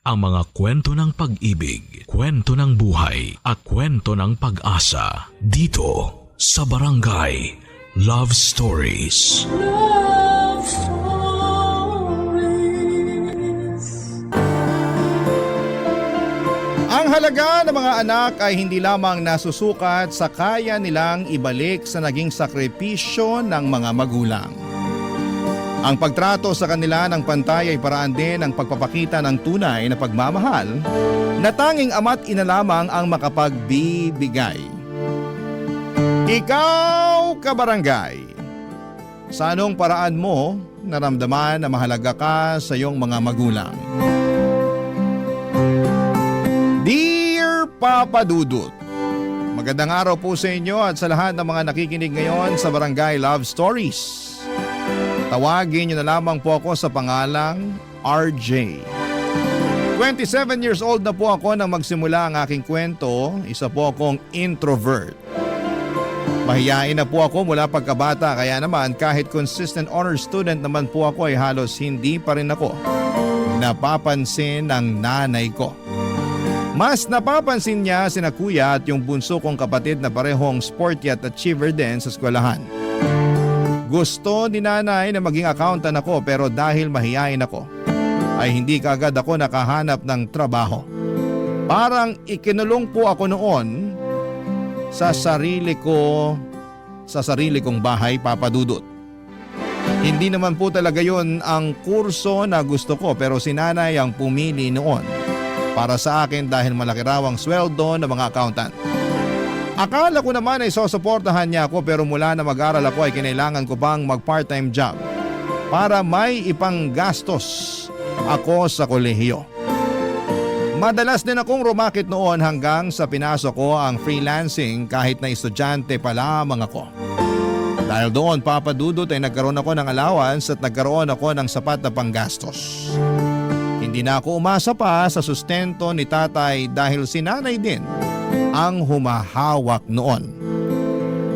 ang mga kwento ng pag-ibig, kwento ng buhay at kwento ng pag-asa dito sa Barangay Love Stories. Love Stories. Ang halaga ng mga anak ay hindi lamang nasusukat sa kaya nilang ibalik sa naging sakripisyo ng mga magulang. Ang pagtrato sa kanila ng pantay ay paraan din ng pagpapakita ng tunay na pagmamahal na tanging ama't ina lamang ang makapagbibigay. Ikaw, kabarangay, sa anong paraan mo naramdaman na mahalaga ka sa iyong mga magulang? Dear Papa Dudut, magandang araw po sa inyo at sa lahat ng mga nakikinig ngayon sa Barangay Love Stories. Tawagin niyo na lamang po ako sa pangalang RJ. 27 years old na po ako nang magsimula ang aking kwento. Isa po akong introvert. Mahiyain na po ako mula pagkabata, kaya naman kahit consistent honor student naman po ako ay halos hindi pa rin ako napapansin ng nanay ko. Mas napapansin niya sina kuya at yung bunso kong kapatid na parehong sporty at achiever din sa eskwelahan. Gusto ni nanay na maging accountant ako pero dahil mahiyain ako ay hindi kaagad ako nakahanap ng trabaho. Parang ikinulong po ako noon sa sarili kong bahay, Papa Dudut. Hindi naman po talaga yon ang kurso na gusto ko pero si nanay ang pumili noon para sa akin dahil malaki raw ang sweldo ng mga accountant. Akala ko naman ay sosuportahan niya ako pero mula na mag-aral ako ay kinailangan ko pang mag-part-time job para may ipanggastos ako sa kolehiyo. Madalas din akong rumakit noon hanggang sa pinasok ko ang freelancing kahit na estudyante pa lamang ako. Dahil doon, Papa Dudut, ay nagkaroon ako ng allowance at nagkaroon ako ng sapat na panggastos. Hindi na ako umasa pa sa sustento ni tatay dahil si nanay din ang humahawak noon.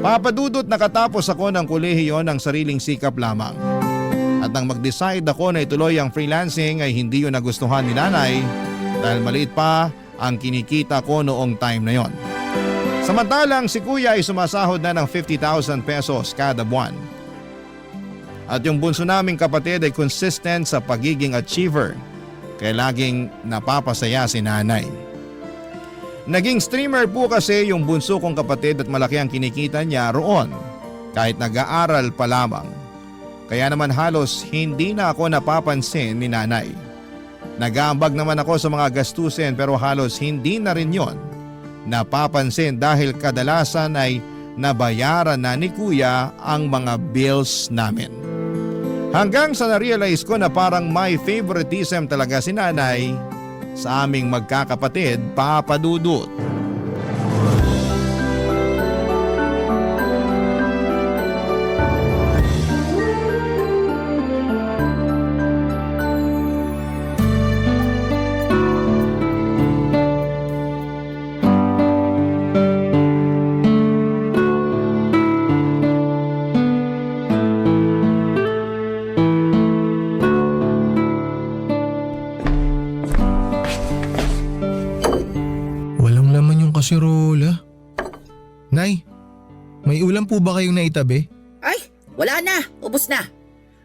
Papa Dudut, nakatapos ako ng kolehiyo ng sariling sikap lamang. At nang mag-decide ako na ituloy ang freelancing ay hindi yun nagustuhan ni nanay dahil maliit pa ang kinikita ko noong time na yon. Samantalang si kuya ay sumasahod na ng 50,000 pesos kada buwan. At yung bunso naming kapatid ay consistent sa pagiging achiever kaya laging napapasaya si nanay. Naging streamer po kasi yung bunso kong kapatid at malaki ang kinikita niya roon kahit nag-aaral pa lamang. Kaya naman halos hindi na ako napapansin ni nanay. Nag-aambag naman ako sa mga gastusin pero halos hindi na rin yon napapansin dahil kadalasan ay nabayaran na ni kuya ang mga bills namin. Hanggang sa na-realize ko na parang may favoritism talaga si nanay sa aming magkakapatid, Papa Dudut. Kasirola. Nay, may ulam po ba kayong naitabi? Ay, wala na. Ubus na.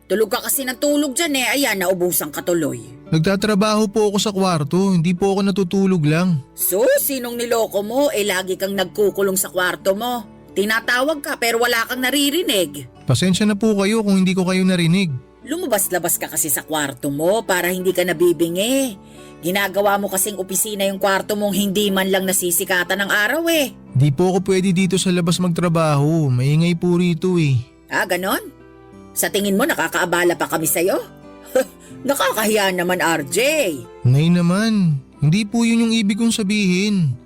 Tulog ka kasi ng tulog dyan eh. Ayan, naubusan ka tuloy. Nagtatrabaho po ako sa kwarto, hindi po ako natutulog lang. So, sinong niloko mo? Lagi kang nagkukulong sa kwarto mo. Tinatawag ka pero wala kang naririnig. Pasensya na po kayo kung hindi ko kayo narinig. Lumabas-labas ka kasi sa kwarto mo para hindi ka nabibingi. Ginagawa mo kasing opisina yung kwarto mong hindi man lang nasisikatan ng araw eh. Di po ako pwede dito sa labas magtrabaho, maingay po rito eh. Ah, ganon? Sa tingin mo nakakaabala pa kami sa'yo? Nakakahiya naman, RJ. Nay naman, hindi po yun yung ibig kong sabihin.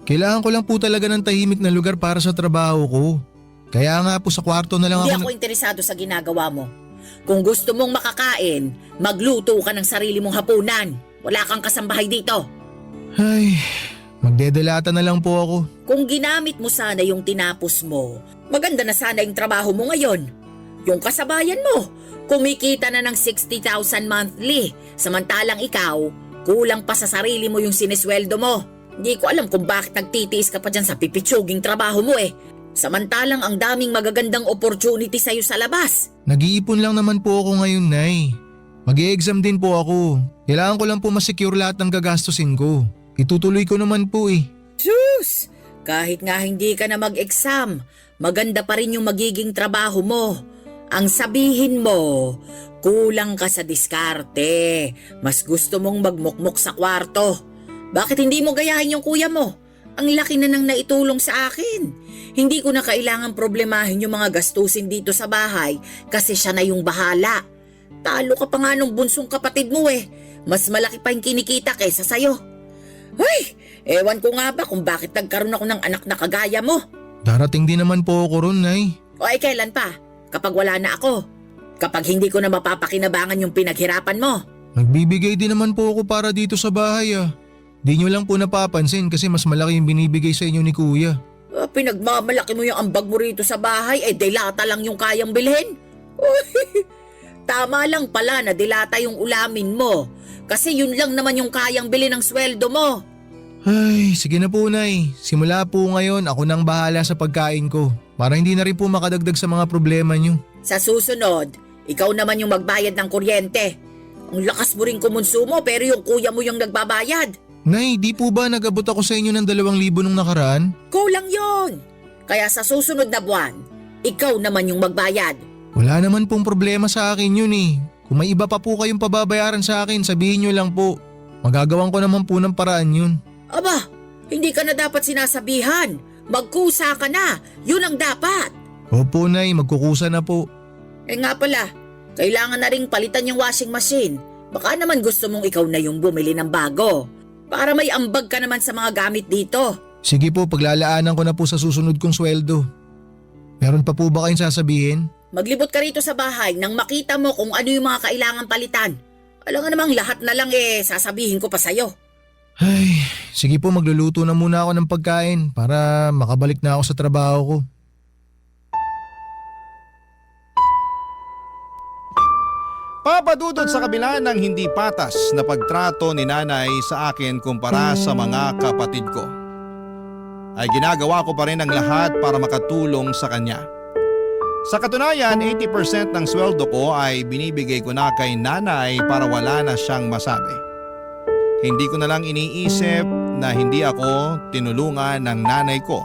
Kailangan ko lang po talaga ng tahimik na lugar para sa trabaho ko. Kaya nga po sa kwarto na lang Hindi ako ako interesado sa ginagawa mo. Kung gusto mong makakain, magluto ka ng sarili mong hapunan. Wala kang kasambahay dito. Ay, magdedalata na lang po ako. Kung ginamit mo sana yung tinapos mo, maganda na sana yung trabaho mo ngayon. Yung kasabayan mo, kumikita na ng 60,000 monthly. Samantalang ikaw, Kulang pa sa sarili mo yung sinesweldo mo. Hindi ko alam kung bakit nagtitiis ka pa dyan sa pipitsuging trabaho mo eh. Samantalang ang daming magagandang opportunity sa'yo sa labas. Nag-iipon lang naman po ako ngayon, Nay. Mag-i-exam din po ako. Kailangan ko lang po masecure lahat ng gagastusin ko. Itutuloy ko naman po eh. Sus! Kahit nga hindi ka na mag-exam, maganda pa rin yung magiging trabaho mo. Ang sabihin mo, kulang ka sa diskarte. Mas gusto mong magmukmok sa kwarto. Bakit hindi mo gayahin yung kuya mo? Ang laki na nang naitulong sa akin. Hindi ko na kailangan problemahin yung mga gastusin dito sa bahay kasi siya na yung bahala. Talo ka pa nga nung bunsong kapatid mo eh. Mas malaki pa yung kinikita kaysa sayo. Ay, ewan ko nga ba kung bakit nagkaroon ako ng anak na kagaya mo. Darating din naman po ako ron, Nay. O ay kailan pa? Kapag wala na ako. Kapag hindi ko na mapapakinabangan yung pinaghirapan mo. Nagbibigay din naman po ako para dito sa bahay ah. Di nyo lang po napapansin kasi mas malaki yung binibigay sa inyo ni Kuya. Pinagmamalaki mo yung ambag mo rito sa bahay, dilata lang yung kayang bilhin. Uy, tama lang pala na dilata yung ulamin mo. Kasi yun lang naman yung kayang bilhin ng sweldo mo. Ay, sige na po, Nay. Simula po ngayon ako nang bahala sa pagkain ko. Para hindi na rin po makadagdag sa mga problema nyo. Sa susunod, ikaw naman yung magbayad ng kuryente. Ang lakas mo rin kumonsumo pero yung kuya mo yung nagbabayad. Nay, di po ba nag-abot ako sa inyo ng 2,000 nung nakaraan? Kulang yon. Kaya sa susunod na buwan, ikaw naman yung magbayad. Wala naman pong problema sa akin yun eh. Kung may iba pa po kayong pababayaran sa akin, sabihin nyo lang po. Magagawan ko naman po ng paraan yun. Aba, hindi ka na dapat sinasabihan. Magkusa ka na. Yun ang dapat. Opo, Nay, magkukusa na po. Nga pala, kailangan na ring palitan yung washing machine. Baka naman gusto mong ikaw na yung bumili ng bago. Para may ambag ka naman sa mga gamit dito. Sige po, paglalaanan ko na po sa susunod kong sweldo. Meron pa po ba kayong sasabihin? Maglibot ka rito sa bahay nang makita mo kung ano yung mga kailangan palitan. Alam nga namang lahat na lang sasabihin ko pa sa'yo. Ay, sige po, magluluto na muna ako ng pagkain para makabalik na ako sa trabaho ko. Papadudod sa kabila ng hindi patas na pagtrato ni nanay sa akin kumpara sa mga kapatid ko, ay ginagawa ko pa rin ang lahat para makatulong sa kanya. Sa katunayan, 80% ng sweldo ko ay binibigay ko na kay nanay para wala na siyang masabi. Hindi ko na lang iniisip na hindi ako tinulungan ng nanay ko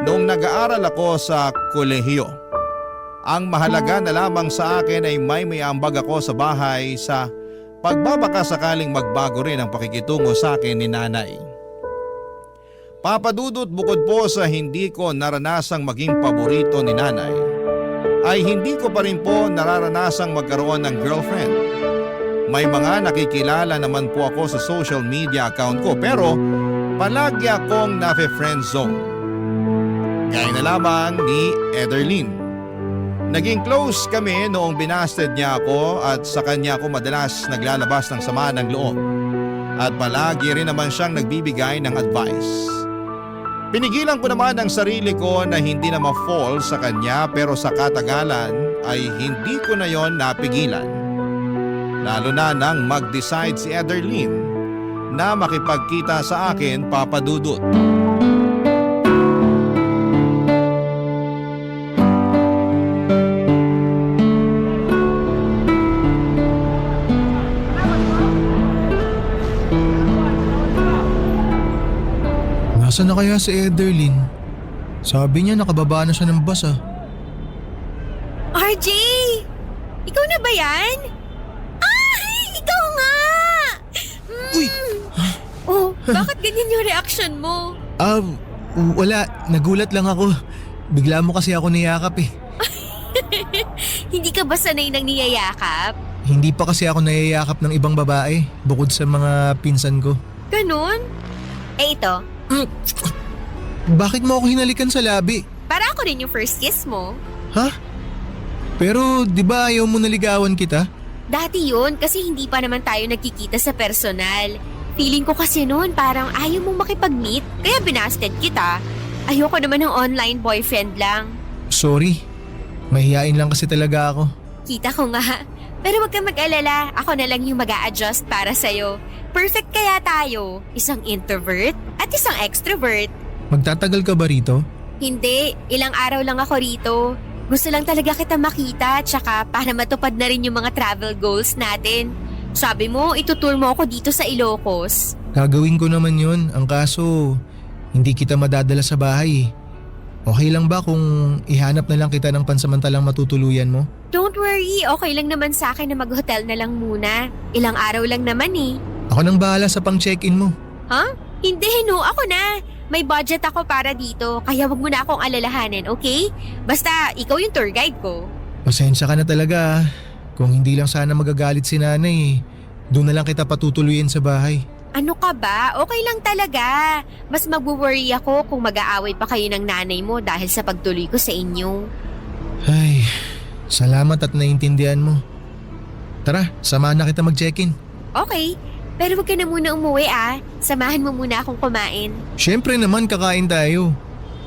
noong nag-aaral ako sa kolehiyo. Ang mahalaga na lamang sa akin ay may ambag ako sa bahay sa pagbabaka sakaling magbago rin ang pakikitungo sa akin ni nanay. Papadudot, bukod po sa hindi ko naranasang maging paborito ni nanay, ay hindi ko pa rin po nararanasang magkaroon ng girlfriend. May mga nakikilala naman po ako sa social media account ko pero palagi akong nafe-friend zone. Gaya na lamang ni Ederlyn. Naging close kami noong binasted niya ako at sa kanya ako madalas naglalabas ng sama ng loob. At palagi rin naman siyang nagbibigay ng advice. Pinigilan ko naman ang sarili ko na hindi na ma-fall sa kanya pero sa katagalan ay hindi ko na yon napigilan. Lalo na nang mag-decide si Ederlyn na makipagkita sa akin, papadudot. Nasaan na kaya si Ederlyn? Sabi niya nakababa na siya ng bus ah. RJ! Ikaw na ba yan? Ay! Ikaw nga! Uy! Oh, bakit ganyan yung reaction mo? Wala. Nagulat lang ako. Bigla mo kasi ako niyakap eh. Hindi ka ba sanay nang niyayakap? Hindi pa kasi ako niyayakap ng ibang babae bukod sa mga pinsan ko. Ganon? Eh ito, Bakit mo ako hinalikan sa labi? para ako rin yung first kiss mo. Ha? Pero di ba ayaw mo naligawan kita? Dati yun kasi hindi pa naman tayo nagkikita sa personal. Feeling ko kasi noon parang ayaw mong makipag-meet kaya binasted kita. Ayoko naman ng online boyfriend lang. Sorry. Mahihain lang kasi talaga ako. Kita ko nga, Pero wag kang mag-alala, ako na lang yung mag-a-adjust para sa'yo. Perfect kaya tayo, isang introvert at isang extrovert. Magtatagal ka ba rito? Hindi, ilang araw lang ako rito. Gusto lang talaga kita makita, tsaka para matupad na rin yung mga travel goals natin. Sabi mo, itutour mo ako dito sa Ilocos. Gagawin ko naman yun. Ang kaso, hindi kita madadala sa bahay. Okay lang ba kung ihanap na lang kita ng pansamantalang matutuluyan mo? Don't worry, okay lang naman sa akin na mag-hotel na lang muna. Ilang araw lang naman eh. Ako nang bahala sa pang-check-in mo. Huh? Hindi, no, ako na. May budget ako para dito, kaya wag mo na akong alalahanin, okay? Basta, ikaw yung tour guide ko. Pasensya ka na talaga. Kung hindi lang sana magagalit si nanay, doon na lang kita patutuluyin sa bahay. Ano ka ba? Okay lang talaga. Mas mag-worry ako kung mag-aaway pa kayo ng nanay mo dahil sa pagtuloy ko sa inyo. Ay, salamat at naiintindihan mo. Tara, samahan na kita mag-check-in. Okay, pero wag ka na muna umuwi ah. Samahan mo muna akong kumain. Siyempre naman kakain tayo.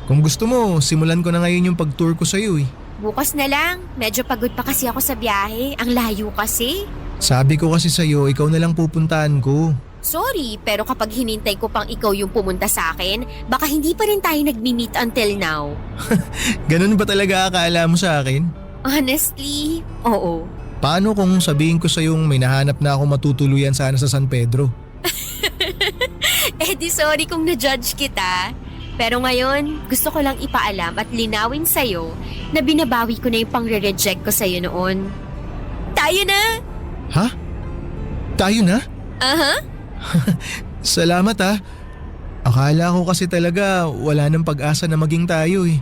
Kung gusto mo, simulan ko na ngayon yung pag-tour ko sa'yo eh. Bukas na lang. Medyo pagod pa kasi ako sa biyahe. Ang layo kasi. Sabi ko kasi sa'yo, ikaw na lang pupuntahan ko. Sorry, pero kapag hinintay ko pang ikaw yung pumunta sa akin, baka hindi pa rin tayo nagmi-meet until now. Ganun ba talaga akala mo sa akin? Honestly, oo. Paano kung sabihin ko sa'yong may nahanap na ako matutuluyan sana sa San Pedro? Eh di sorry kung na-judge kita. Pero ngayon, gusto ko lang ipaalam at linawin sa'yo na binabawi ko na yung pang-reject ko sa'yo noon. Tayo na! Ha? Tayo na? Aha. Salamat ha. Akala ko kasi talaga wala nang pag-asa na maging tayo eh.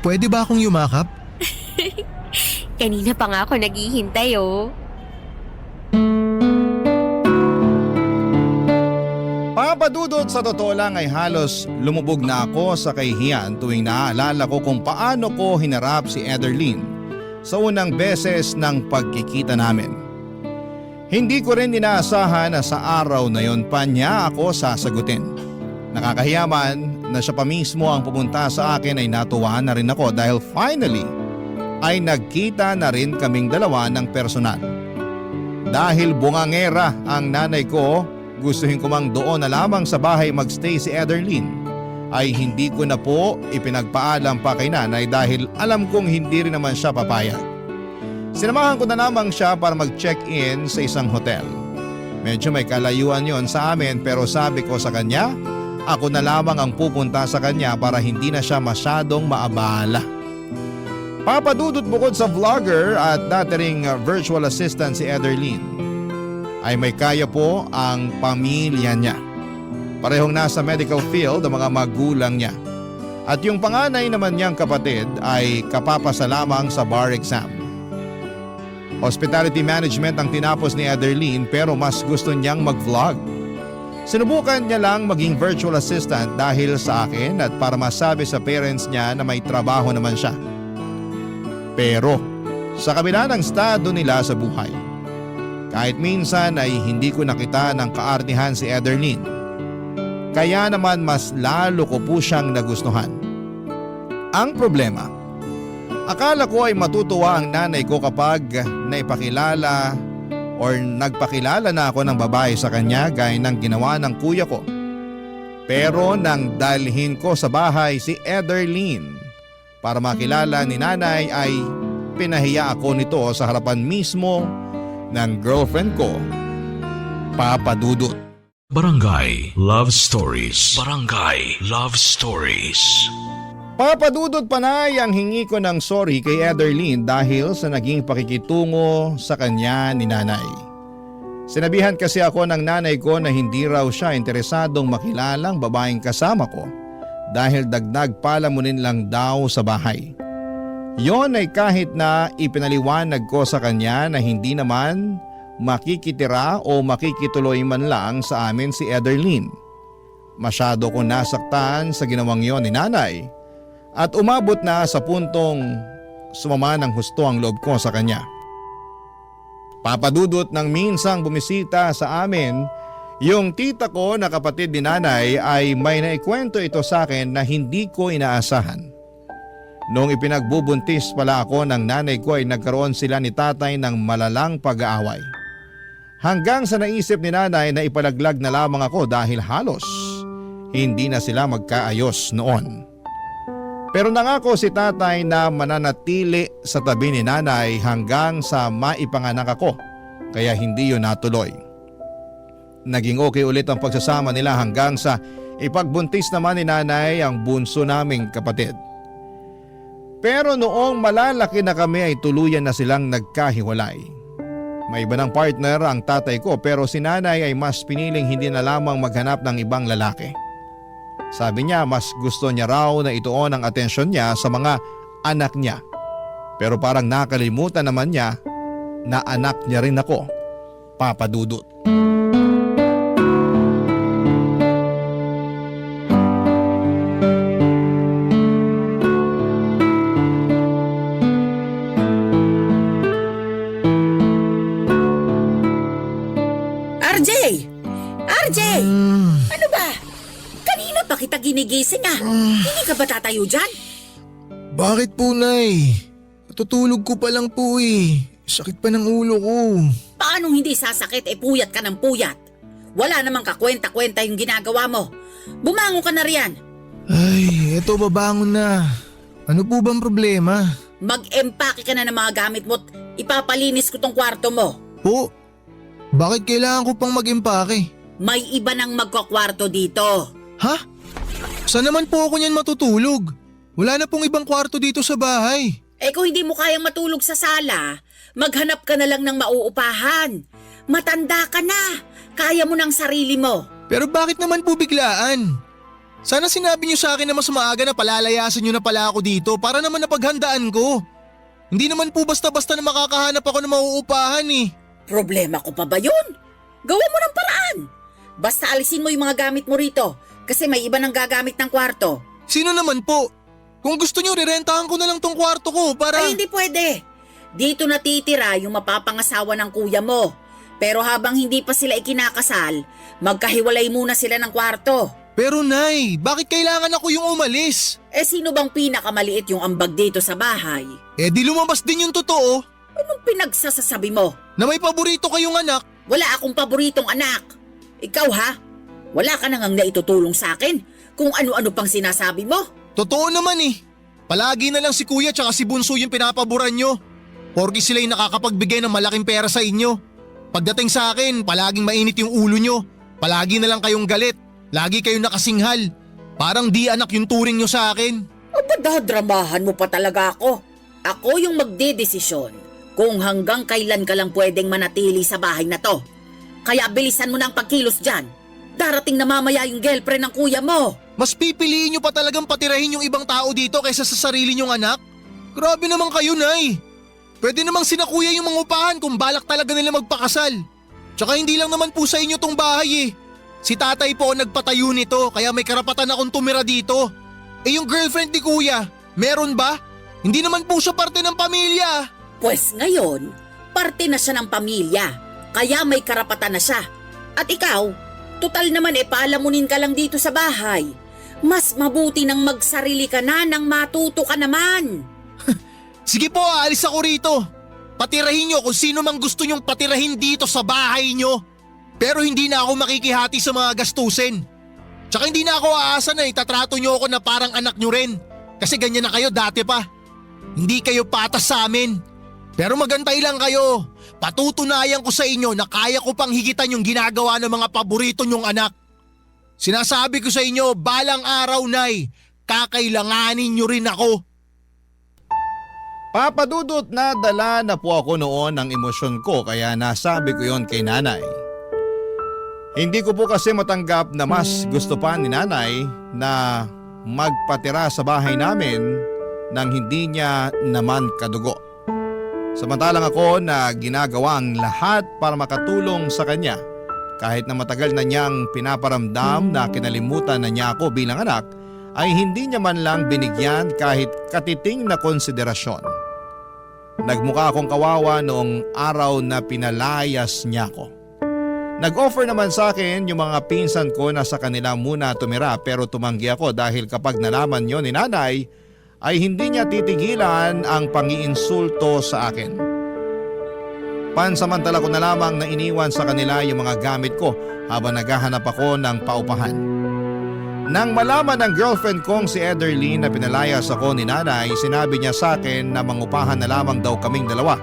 Pwede ba akong yumakap? Kanina pa nga ako naghihintay oh. Papadudot, sa totoo lang ay halos lumubog na ako sa kahihiyan tuwing naaalala ko kung paano ko hinarap si Ederlyn sa unang beses ng pagkikita namin. Hindi ko rin inaasahan na sa araw na yon pa niya ako sasagutin. Nakakahiyaman na siya pa mismo ang pumunta sa akin ay natuwa na rin ako dahil finally ay nagkita na rin kaming dalawa ng personal. Dahil bungangera ang nanay ko, gustuhin ko mang doon na lamang sa bahay magstay si Ederlyn, ay hindi ko na po ipinagpaalam pa kay nanay dahil alam kong hindi rin naman siya papayag. Sinamahan ko na lamang siya para mag-check-in sa isang hotel. Medyo may kalayuan yon sa amin pero sabi ko sa kanya, ako na lamang ang pupunta sa kanya para hindi na siya masyadong maabala. Papadudot, bukod sa vlogger at dati ring virtual assistant si Ederlyn, ay may kaya po ang pamilya niya. Parehong nasa medical field ang mga magulang niya. At yung panganay naman niyang kapatid ay kapapasa lamang sa bar exam. Hospitality management ang tinapos ni Ederlyn pero mas gusto niyang mag-vlog. Sinubukan niya lang maging virtual assistant dahil sa akin at para masabi sa parents niya na may trabaho naman siya. Pero sa kabila ng estado nila sa buhay, kahit minsan ay hindi ko nakita ng kaartihan si Ederlyn. Kaya naman mas lalo ko po siyang nagustuhan. Ang problema, akala ko ay matutuwa ang nanay ko kapag naipakilala or nagpakilala na ako ng babae sa kanya gaya ng ginawa ng kuya ko. Pero nang dalhin ko sa bahay si Ederlyn para makilala ni nanay ay pinahiya ako nito sa harapan mismo ng girlfriend ko, Papadudot. Barangay Love Stories. Barangay Love Stories. Papadudot, panay ang hingi ko ng sorry kay Ederlyn dahil sa naging pakikitungo sa kanya ni nanay. Sinabihan kasi ako ng nanay ko na hindi raw siya interesadong makilalang babaeng kasama ko dahil dagdag palamunin lang daw sa bahay. Yon ay kahit na ipinaliwanag ko sa kanya na hindi naman makikitira o makikituloy man lang sa amin si Ederlyn. Masyado ko nasaktan sa ginawang yon ni nanay at umabot na sa puntong sumama ng husto ang loob ko sa kanya. Papadudot, ng minsang bumisita sa amin, yung tita ko na kapatid ni nanay ay may naikwento ito sa akin na hindi ko inaasahan. Noong ipinagbubuntis pala ako ng nanay ko ay nagkaroon sila ni tatay ng malalang pag-aaway. Hanggang sa naisip ni nanay na ipalaglag na lamang ako dahil halos hindi na sila magkaayos noon. Pero nangako si tatay na mananatili sa tabi ni nanay hanggang sa maipanganak ako, kaya hindi yun natuloy. Naging okay ulit ang pagsasama nila hanggang sa ipagbuntis naman ni nanay ang bunso naming kapatid. Pero noong malalaki na kami ay tuluyan na silang nagkahiwalay. May iba ng partner ang tatay ko pero si nanay ay mas piniling hindi na lamang maghanap ng ibang lalaki. Sabi niya mas gusto niya raw na ituon ang atensyon niya sa mga anak niya. Pero parang nakalimutan naman niya na anak niya rin ako, Papa Dudut. RJ! RJ! Ano ba? Kanina pa kita ginigising ah. Hindi ka ba tatayo dyan? Bakit po, Nay? Natutulog ko pa lang po eh. Sakit pa ng ulo ko. Paanong hindi sasakit puyat ka ng puyat? Wala namang kakwenta-kwenta yung ginagawa mo. Bumangon ka na riyan. Ay, eto babangon na. Ano po bang problema? Mag-empake ka na ng mga gamit mo at ipapalinis ko tong kwarto mo. Po, bakit kailangan ko pang mag-impake? May iba nang magkakwarto dito. Ha? Saan naman po ako niyan matutulog? Wala na pong ibang kwarto dito sa bahay. Kung hindi mo kayang matulog sa sala, maghanap ka na lang ng mauupahan. Matanda ka na. Kaya mo ng sarili mo. Pero bakit naman po biglaan? Sana sinabi niyo sa akin na mas maaga na palalayasin niyo na pala ako dito para naman napaghandaan ko. Hindi naman po basta-basta na makakahanap ako ng mauupahan eh. Problema ko pa ba yun? Gawin mo ng paraan. Basta alisin mo yung mga gamit mo rito kasi may iba nang gagamit ng kwarto. Sino naman po? Kung gusto niyo, rirentahan ko na lang tong kwarto ko para… Ay, hindi pwede. Dito natitira yung mapapangasawa ng kuya mo. Pero habang hindi pa sila ikinakasal, magkahiwalay muna sila ng kwarto. Pero Nay, bakit kailangan ako yung umalis? Sino bang pinakamaliit yung ambag dito sa bahay? Di lumabas din yung totoo Anong pinagsasasabi mo? na may paborito kayong anak. Wala akong paboritong anak. Ikaw ha? Wala ka nang naitutulong sa akin kung ano-ano pang sinasabi mo. Totoo naman eh. Palagi na lang si Kuya tsaka si Bunso yung pinapaboran nyo. Porki sila yung nakakapagbigay ng malaking pera sa inyo. Pagdating sa akin, palaging mainit yung ulo nyo. Palagi na lang kayong galit. Lagi kayong nakasinghal. Parang di anak yung turing nyo sa akin. Dadramahan mo pa talaga ako. Ako yung magdedesisyon kung hanggang kailan ka lang pwedeng manatili sa bahay na to. Kaya bilisan mo na ang pagkilos dyan. Darating na mamaya yung girlfriend ng kuya mo. Mas pipiliin nyo pa talagang patirahin yung ibang tao dito kaysa sa sarili nyong anak? Grabe naman kayo, Nay. Pwede namang sina Kuya yung mangupahan kung balak talaga nila magpakasal. Tsaka hindi lang naman po sa inyo tong bahay eh. Si tatay po ang nagpatayo nito kaya may karapatan akong tumira dito. Yung girlfriend ni Kuya, meron ba? Hindi naman po siya parte ng pamilya. Pues ngayon, parte na siya ng pamilya. Kaya may karapatan na siya. At ikaw, total naman paalamunin ka lang dito sa bahay. Mas mabuti nang magsarili ka na nang matuto ka naman. Sige po, aalis ako rito. Patirahin nyo kung sino mang gusto nyong patirahin dito sa bahay nyo. Pero hindi na ako makikihati sa mga gastusin. Tsaka hindi na ako aasa na itatrato nyo ako na parang anak nyo rin. Kasi ganyan na kayo dati pa. Hindi kayo patas sa amin. Pero magantay lang kayo. Patutunayan ko sa inyo na kaya ko pang higitan yung ginagawa ng mga paborito nyong anak. Sinasabi ko sa inyo, balang araw, Nay, kakailanganin nyo rin ako. Papa Dudut, nadala na po ako noon ng emosyon ko kaya nasabi ko yon kay nanay. Hindi ko po kasi matanggap na mas gusto pa ni nanay na magpatira sa bahay namin nang hindi niya naman kadugo. Samantalang ako na ginagawa ang lahat para makatulong sa kanya kahit na matagal na niyang pinaparamdam na kinalimutan na niya ako bilang anak ay hindi niya man lang binigyan kahit katiting na konsiderasyon. Nagmukha akong kawawa noong araw na pinalayas niya ako. Nag-offer naman sa akin yung mga pinsan ko na sa kanila muna tumira pero tumanggi ako dahil kapag nalaman yon ni nanay ay hindi niya titigilan ang pangiinsulto sa akin. Pansamantala ko na lamang na iniwan sa kanila yung mga gamit ko habang naghahanap ako ng paupahan. Nang malaman ng girlfriend kong si Ederlyn na pinalayas ako ni nanay, sinabi niya sa akin na mangupahan na lamang daw kaming dalawa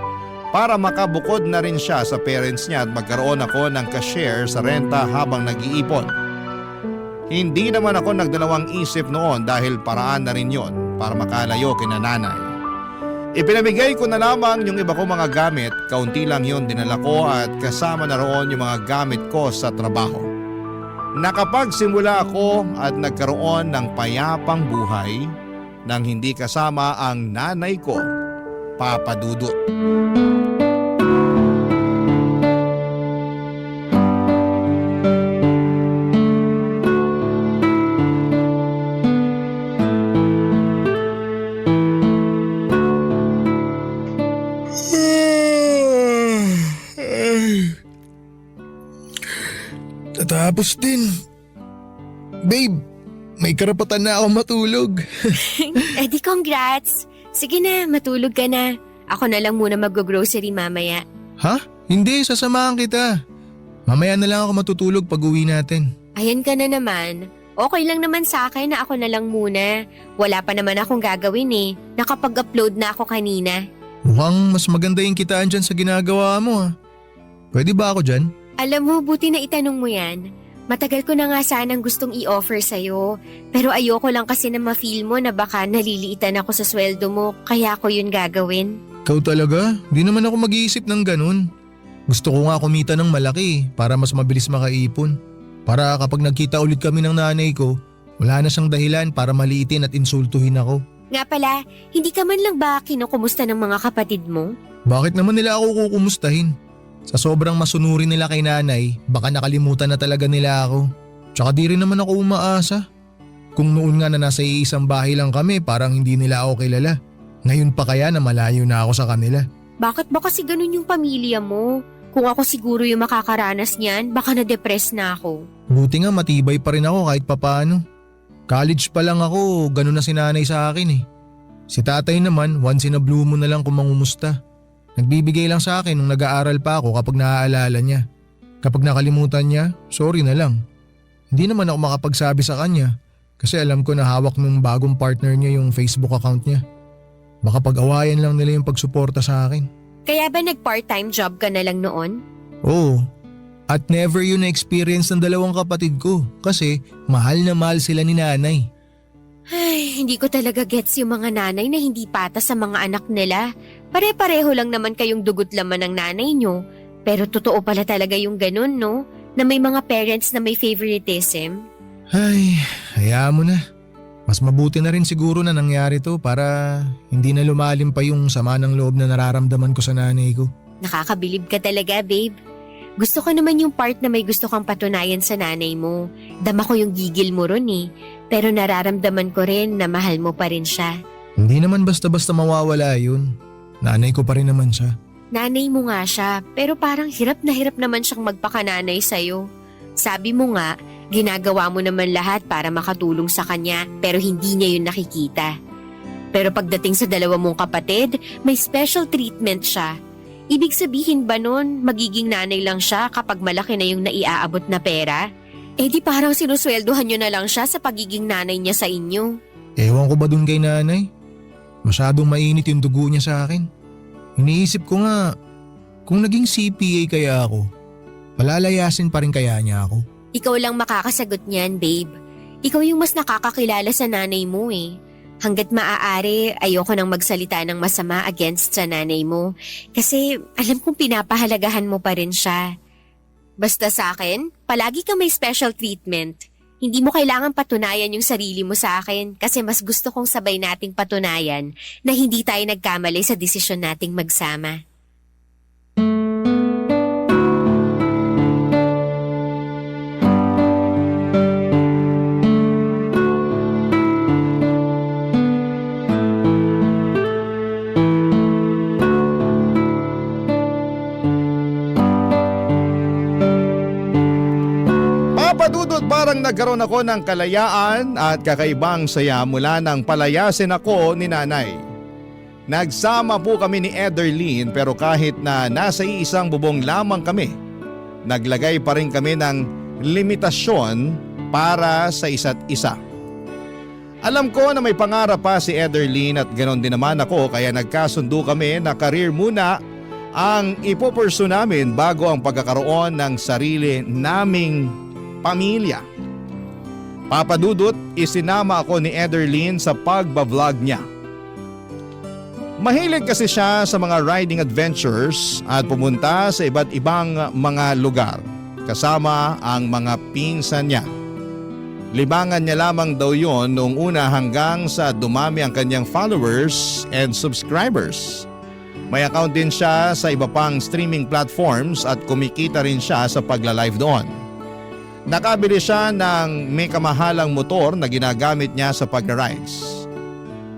para makabukod na rin siya sa parents niya at magkaroon ako ng ka-share sa renta habang nag-iipon. Hindi naman ako nagdalawang isip noon dahil paraan na rin yon para makalayo kina nanay. Ipinamigay ko na lamang yung iba kong mga gamit, kaunti lang yon dinala ko at kasama na roon yung mga gamit ko sa trabaho. Nakapagsimula ako at nagkaroon ng payapang buhay nang hindi kasama ang nanay ko, Papa Dudut. Natapos din. Babe, may karapatan na ako matulog. Eh di congrats. Sige na, matulog ka na. Ako na lang muna mag-grocery mamaya. Ha? Hindi, sasamahan kita. Mamaya na lang ako matutulog pag uwi natin. Ayan ka na naman. Okay lang naman sa akin na ako na lang muna. Wala pa naman akong gagawin eh. Nakapag-upload na ako kanina. Mukhang mas maganda yung kitaan dyan sa ginagawa mo ha. Pwede ba ako dyan? Alam mo, buti na itanong mo yan. Matagal ko na nga sanang gustong i-offer sa'yo. Pero ayoko lang kasi na ma-feel mo na baka naliliitan ako sa sweldo mo, kaya ako yun gagawin. Ikaw talaga? Di naman ako mag-iisip ng ganun. Gusto ko nga kumita ng malaki para mas mabilis makaipon. Para kapag nagkita ulit kami ng nanay ko, wala na siyang dahilan para maliitin at insultuhin ako. Nga pala, hindi ka man lang ba kinukumusta ng mga kapatid mo? Bakit naman nila ako kukumustahin? Sa sobrang masunurin nila kay nanay, baka nakalimutan na talaga nila ako. Tsaka di rin naman ako umaasa. Kung noon nga na nasa iisang bahay lang kami, parang hindi nila ako kilala. Ngayon pa kaya na malayo na ako sa kanila. Bakit ba kasi ganun yung pamilya mo? Kung ako siguro yung makakaranas niyan, baka na-depress na ako. Buti nga matibay pa rin ako kahit papaano. College pa lang ako, ganun na si nanay sa akin eh. Si tatay naman, once in a blue moon na lang kung mangumusta. Nagbibigay lang sa akin nung nag-aaral pa ako kapag naaalala niya. Kapag nakalimutan niya, sorry na lang. Hindi naman ako makapagsabi sa kanya kasi alam ko na hawak nung bagong partner niya yung Facebook account niya. Baka pag-awayan lang nila yung pagsuporta sa akin. Kaya ba nag-part-time job ka na lang noon? Oo. At never yun na-experience ng dalawang kapatid ko kasi mahal na mahal sila ni nanay. Ay, hindi ko talaga gets yung mga nanay na hindi patas sa mga anak nila. Pare-pareho lang naman kayong dugot laman ng nanay nyo. Pero totoo pala talaga yung ganun, no? Na may mga parents na may favoritism. Ay, hayaan mo na. Mas mabuti na rin siguro na nangyari to para hindi na lumalim pa yung sama ng loob na nararamdaman ko sa nanay ko. Nakakabilib ka talaga, babe. Gusto ko naman yung part na may gusto kang patunayan sa nanay mo. Dama ko yung gigil mo ron eh. Pero nararamdaman ko rin na mahal mo pa rin siya. Hindi naman basta-basta mawawala yun. Nanay ko pa rin naman siya. Nanay mo nga siya, pero parang hirap na hirap naman siyang magpakananay sa'yo. Sabi mo nga, ginagawa mo naman lahat para makatulong sa kanya pero hindi niya yun nakikita. Pero pagdating sa dalawa mong kapatid, may special treatment siya. Ibig sabihin ba nun, magiging nanay lang siya kapag malaki na yung naiaabot na pera? Eh di parang sinusweldohan nyo na lang siya sa pagiging nanay niya sa inyo. Ewan ko ba dun kay nanay? Masyadong mainit yung dugo niya sa akin. Iniisip ko nga, kung naging CPA kaya ako, palalayasin pa rin kaya niya ako. Ikaw lang makakasagot niyan, babe. Ikaw yung mas nakakakilala sa nanay mo eh. Hanggat maaari, ayoko nang magsalita ng masama against sa nanay mo. Kasi alam kong pinapahalagahan mo pa rin siya. Basta sa akin, palagi ka may special treatment. Hindi mo kailangan patunayan yung sarili mo sa akin kasi mas gusto kong sabay nating patunayan na hindi tayo nagkamali sa desisyon nating magsama. Papadudot, parang nagkaroon ako ng kalayaan at kakaibang saya mula nang palayasin ako ni nanay. Nagsama po kami ni Ederlyn pero kahit na nasa iisang bubong lamang kami, naglagay pa rin kami ng limitasyon para sa isa't isa. Alam ko na may pangarap pa si Ederlyn at ganon din naman ako kaya nagkasundo kami na career muna ang ipopursu namin bago ang pagkakaroon ng sarili naming pamilya. Papadudot, isinama ako ni Ederlyn sa pagbablog niya. Mahilig kasi siya sa mga riding adventures at pumunta sa iba't ibang mga lugar kasama ang mga pinsan niya. Libangan niya lamang daw yon noong una hanggang sa dumami ang kanyang followers and subscribers. May account din siya sa iba pang streaming platforms at kumikita rin siya sa pagla-live doon. Nakabili siya ng may kamahalang motor na ginagamit niya sa pag-rides.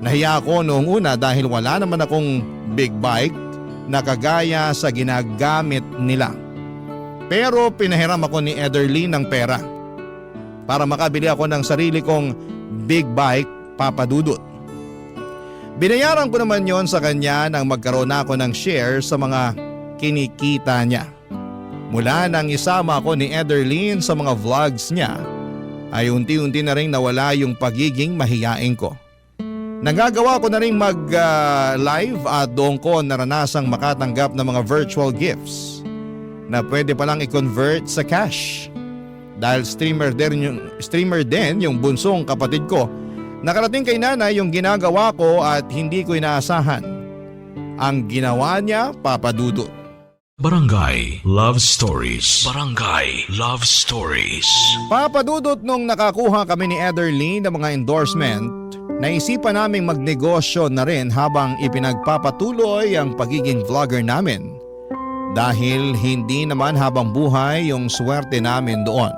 Nahiya ako noong una dahil wala naman akong big bike na kagaya sa ginagamit nila. Pero pinahiram ako ni Ederlyn ng pera para makabili ako ng sarili kong big bike, Papadudot. Binayaran ko naman yon sa kanya nang magkaroon ako ng share sa mga kinikita niya. Mula nang isama ako ni Ederlyn sa mga vlogs niya, ay unti-unti na rin nawala yung pagiging mahiyain ko. Nagagawa ko na rin mag-live at doon ko naranasang makatanggap ng mga virtual gifts na pwede palang i-convert sa cash. Dahil streamer din yung bunsong kapatid ko, nakarating kay nanay yung ginagawa ko at hindi ko inaasahan. Ang ginawa niya, Papadudot. Barangay Love Stories. Barangay Love Stories. Papadudot, nung nakakuha kami ni Ederlyn ng mga endorsement, naisipan naming magnegosyo na rin habang ipinagpapatuloy ang pagiging vlogger namin. Dahil hindi naman habang buhay yung swerte namin doon.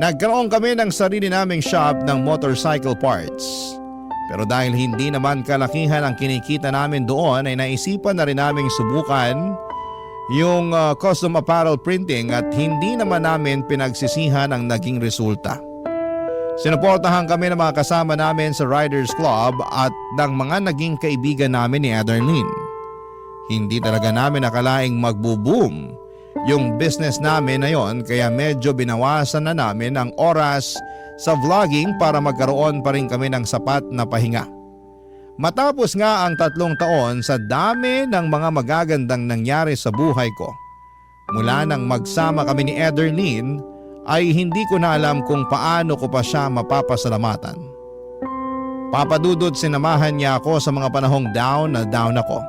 Nagkaroon kami ng sarili naming shop ng motorcycle parts. Pero dahil hindi naman kalakihan ang kinikita namin doon ay naisipan na rin naming subukan yung custom apparel printing at hindi naman namin pinagsisihan ang naging resulta. Sinuportahan kami ng mga kasama namin sa Riders Club at ng mga naging kaibigan namin ni Ederlyn. Hindi talaga namin nakalaing magbo-boom yung business namin na yon kaya medyo binawasan na namin ang oras sa vlogging para magkaroon pa rin kami ng sapat na pahinga. Matapos nga ang 3 taon sa dami ng mga magagandang nangyari sa buhay ko, mula nang magsama kami ni Ederlyn ay hindi ko na alam kung paano ko pa siya mapapasalamatan. Papadudot, sinamahan niya ako sa mga panahong down na down ako.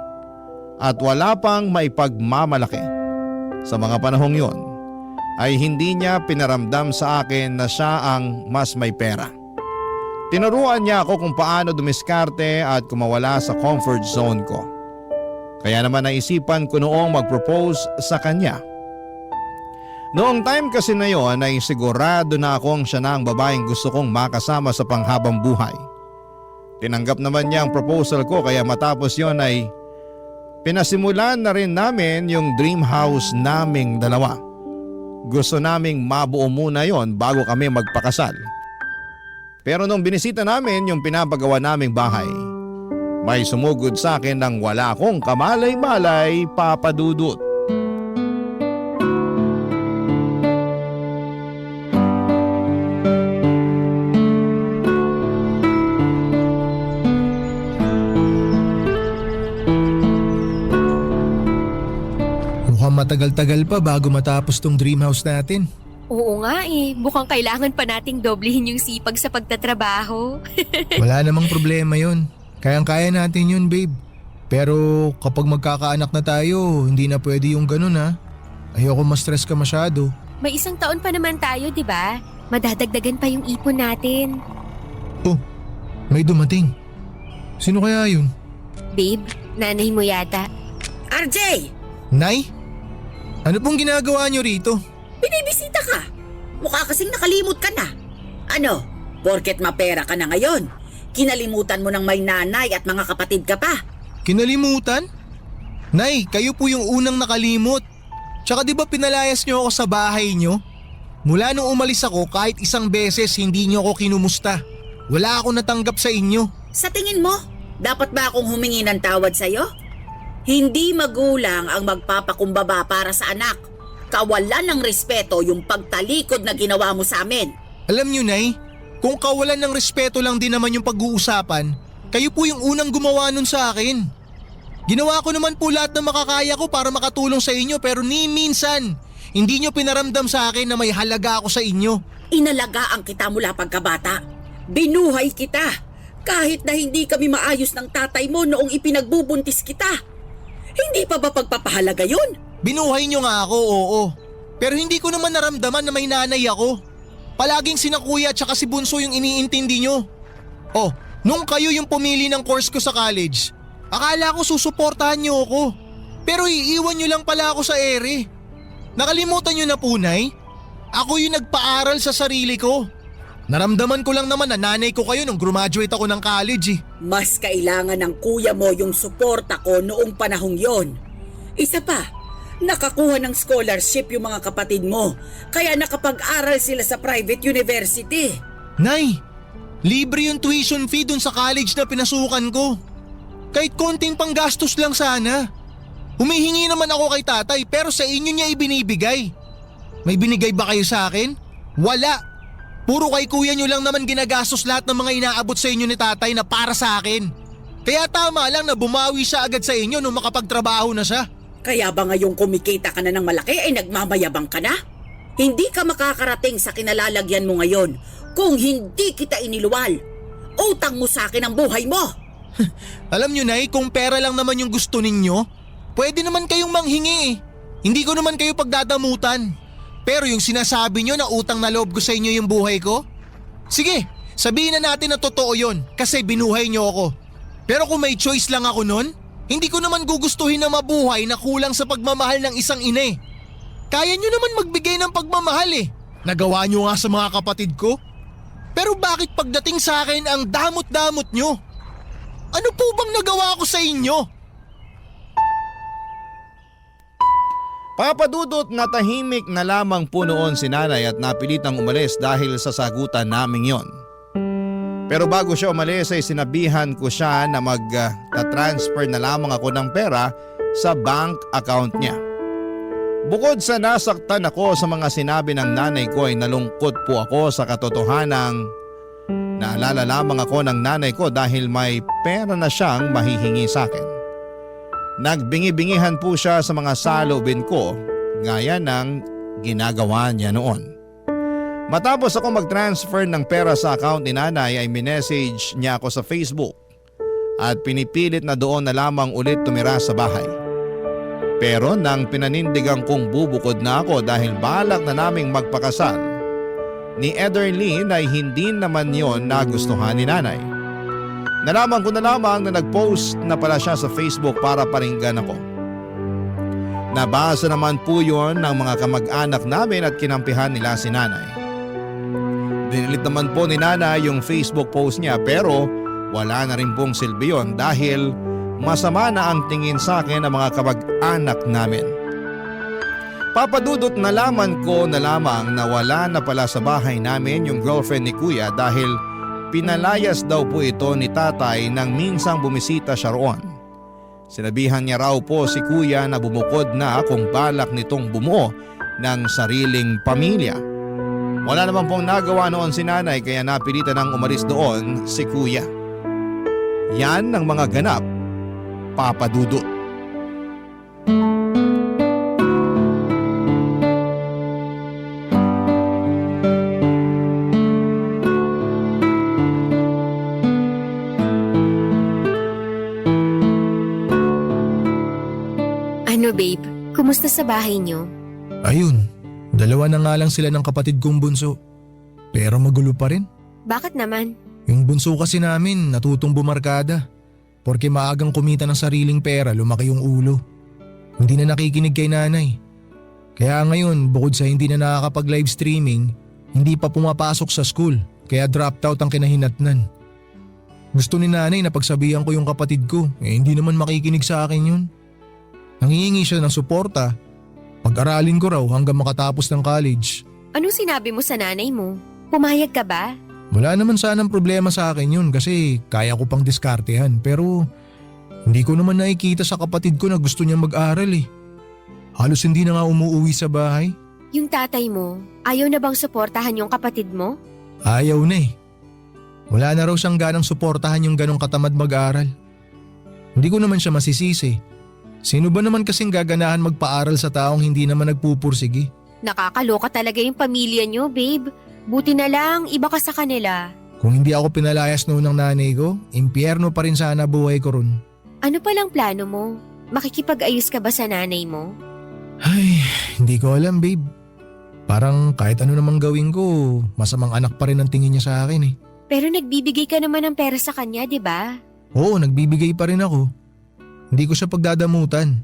At wala pang may pagmamalaki. Sa mga panahong yon ay hindi niya pinaramdam sa akin na siya ang mas may pera. Tinuruan niya ako kung paano dumiskarte at kumawala sa comfort zone ko. Kaya naman naisipan ko noong mag-propose sa kanya. Noong time kasi na yon ay sigurado na akong siya na ang babaeng gusto kong makasama sa panghabang buhay. Tinanggap naman niya ang proposal ko kaya matapos yon ay pinasimulan na rin namin yung dream house naming dalawa. Gusto naming mabuo muna yon bago kami magpakasal. Pero nung binisita namin yung pinapagawa naming bahay, may sumugod sa akin ng wala akong kamalay-malay, Papadudot. Mukhang matagal-tagal pa bago matapos tong dream house natin. Oo nga eh, mukhang kailangan pa nating doblehin yung sipag sa pagtatrabaho. Wala namang problema yun. Kayang-kaya natin yun, babe. Pero kapag magkakaanak na tayo, hindi na pwede yung ganun ha. Ayoko ma-stress ka masyado. May 1 taon pa naman tayo, di ba? Madadagdagan pa yung ipon natin. Oh, may dumating. Sino kaya yun? Babe, nanay mo yata. RJ! Nay? Ano pong ginagawa niyo rito? Binibisita ka. Mukha kasing nakalimot ka na. Ano? Porket mapera ka na ngayon. Kinalimutan mo ng may nanay at mga kapatid ka pa. Kinalimutan? Nay, kayo po yung unang nakalimot. Tsaka di ba pinalayas niyo ako sa bahay niyo? Mula nung umalis ako kahit isang beses hindi niyo ako kinumusta. Wala akong natanggap sa inyo. Sa tingin mo, dapat ba akong humingi ng tawad sa'yo? Hindi magulang ang magpapakumbaba para sa anak. Kawalan ng respeto yung pagtalikod na ginawa mo sa amin. Alam niyo, Nay, kung kawalan ng respeto lang din naman yung pag-uusapan, kayo po yung unang gumawa nun sa akin. Ginawa ko naman po lahat ng makakaya ko para makatulong sa inyo pero ni minsan, hindi nyo pinaramdam sa akin na may halaga ako sa inyo. Inalagaan kita mula pagkabata. Binuhay kita. Kahit na hindi kami maayos ng tatay mo noong ipinagbubuntis kita. Hindi pa ba pagpapahalaga yun? Binuhay nyo nga ako, oo. Pero hindi ko naman naramdaman na may nanay ako. Palaging sina kuya at saka si Bunso yung iniintindi nyo. Oh, nung kayo yung pumili ng course ko sa college, akala ko susuportahan nyo ako. Pero iiwan nyo lang pala ako sa ere. Nakalimutan nyo na po, Nay? Ako yung nagpaaral sa sarili ko. Naramdaman ko lang naman na nanay ko kayo nung graduate ako ng college eh. Mas kailangan ng kuya mo yung suporta ko noong panahong yon. Isa pa, nakakuha ng scholarship yung mga kapatid mo. Kaya nakapag-aral sila sa private university. Nay, libre yung tuition fee dun sa college na pinasukan ko. Kahit konting panggastos lang sana. Humihingi naman ako kay tatay pero sa inyo niya ibinibigay. May binigay ba kayo sa akin? Wala. Puro kay kuya nyo lang naman ginagastos lahat ng mga inaabot sa inyo ni tatay na para sa akin. Kaya tama lang na bumawi siya agad sa inyo nung makapagtrabaho na siya. Kaya ba ngayong kumikita ka na ng malaki ay nagmamayabang ka na? Hindi ka makakarating sa kinalalagyan mo ngayon kung hindi kita iniluwal. Utang mo sa akin ang buhay mo. Alam nyo, Nay, kung pera lang naman yung gusto ninyo, pwede naman kayong manghingi eh. Hindi ko naman kayo pagdadamutan. Pero yung sinasabi nyo na utang na loob ko sa inyo yung buhay ko? Sige, sabihin na natin na totoo yon kasi binuhay nyo ako. Pero kung may choice lang ako nun, hindi ko naman gugustuhin na mabuhay na kulang sa pagmamahal ng isang ina eh. Kaya nyo naman magbigay ng pagmamahal eh. Nagawa nyo nga sa mga kapatid ko. Pero bakit pagdating sa akin ang damot-damot nyo? Ano po bang nagawa ko sa inyo? Papadudot na tahimik na lamang po noon si nanay at napilitang umalis dahil sa sagutan naming yon. Pero bago siya umalis ay sinabihan ko siya na mag-transfer na lamang ako ng pera sa bank account niya. Bukod sa nasaktan ako sa mga sinabi ng nanay ko ay nalungkot po ako sa katotohanang naalala lamang ako ng nanay ko dahil may pera na siyang mahihingi sa akin. Nagbingi-bingihan po siya sa mga salubin ko gaya ng ginagawa niya noon. Matapos ako mag-transfer ng pera sa account ni nanay ay minessage niya ako sa Facebook at pinipilit na doon na lamang ulit tumira sa bahay. Pero nang pinanindigan kong bubukod na ako dahil balak na naming magpakasal, ni Ederlyn ay hindi naman yon nagustuhan ni nanay. Nalaman ko na lamang na nag-post na pala siya sa Facebook para paringgan ako. Nabasa naman po yon ng mga kamag-anak namin at kinampihan nila si nanay. Dinilit naman po ni nanay yung Facebook post niya pero wala na rin pong silbi yun dahil masama na ang tingin sa akin ng mga kamag-anak namin. Papadudot nalaman ko na lamang na wala na pala sa bahay namin yung girlfriend ni kuya dahil pinalayas daw po ito ni tatay nang minsang bumisita siya roon. Sinabihan niya raw po si kuya na bumukod na kung balak nitong bumuo ng sariling pamilya. Wala naman pong nagawa noon si nanay kaya napilitan ng umalis doon si kuya. Yan ang mga ganap, Papadudot. Ano babe, kumusta sa bahay niyo? Ayun, dalawa na nga lang sila ng kapatid kong bunso. Pero magulo pa rin. Bakit naman? Yung bunso kasi namin natutong bumarkada. Porke maagang kumita ng sariling pera, lumaki yung ulo. Hindi na nakikinig kay nanay. Kaya ngayon, bukod sa hindi na nakakapag-live streaming, hindi pa pumapasok sa school. Kaya dropped out ang kinahinatnan. Gusto ni nanay na pagsabihan ko yung kapatid ko, hindi naman makikinig sa akin yun. Nangihingi siya ng suporta. Pag-aralin ko raw hanggang makatapos ng college. Anong sinabi mo sa nanay mo? Pumayag ka ba? Wala naman sanang problema sa akin yun kasi kaya ko pang diskartehan pero hindi ko naman nakikita sa kapatid ko na gusto niya mag-aral eh. Halos hindi na nga umuwi sa bahay. Yung tatay mo, ayaw na bang suportahan yung kapatid mo? Ayaw na eh. Wala na raw siyang ganang suportahan yung ganong katamad mag-aral. Hindi ko naman siya masisisi. Sino ba naman kasing gaganahan magpaaral sa taong hindi naman nagpupursigi? Nakakaloka talaga yung pamilya niyo, babe. Buti na lang, iba ka sa kanila. Kung hindi ako pinalayas noon ng nanay ko, impyerno pa rin sana buhay ko ron. Ano palang plano mo? Makikipag-ayos ka ba sa nanay mo? Ay, hindi ko alam babe. Parang kahit ano namang gawin ko, masamang anak pa rin ang tingin niya sa akin eh. Pero nagbibigay ka naman ng pera sa kanya, di ba? Oo, nagbibigay pa rin ako. Hindi ko siya pagdadamutan.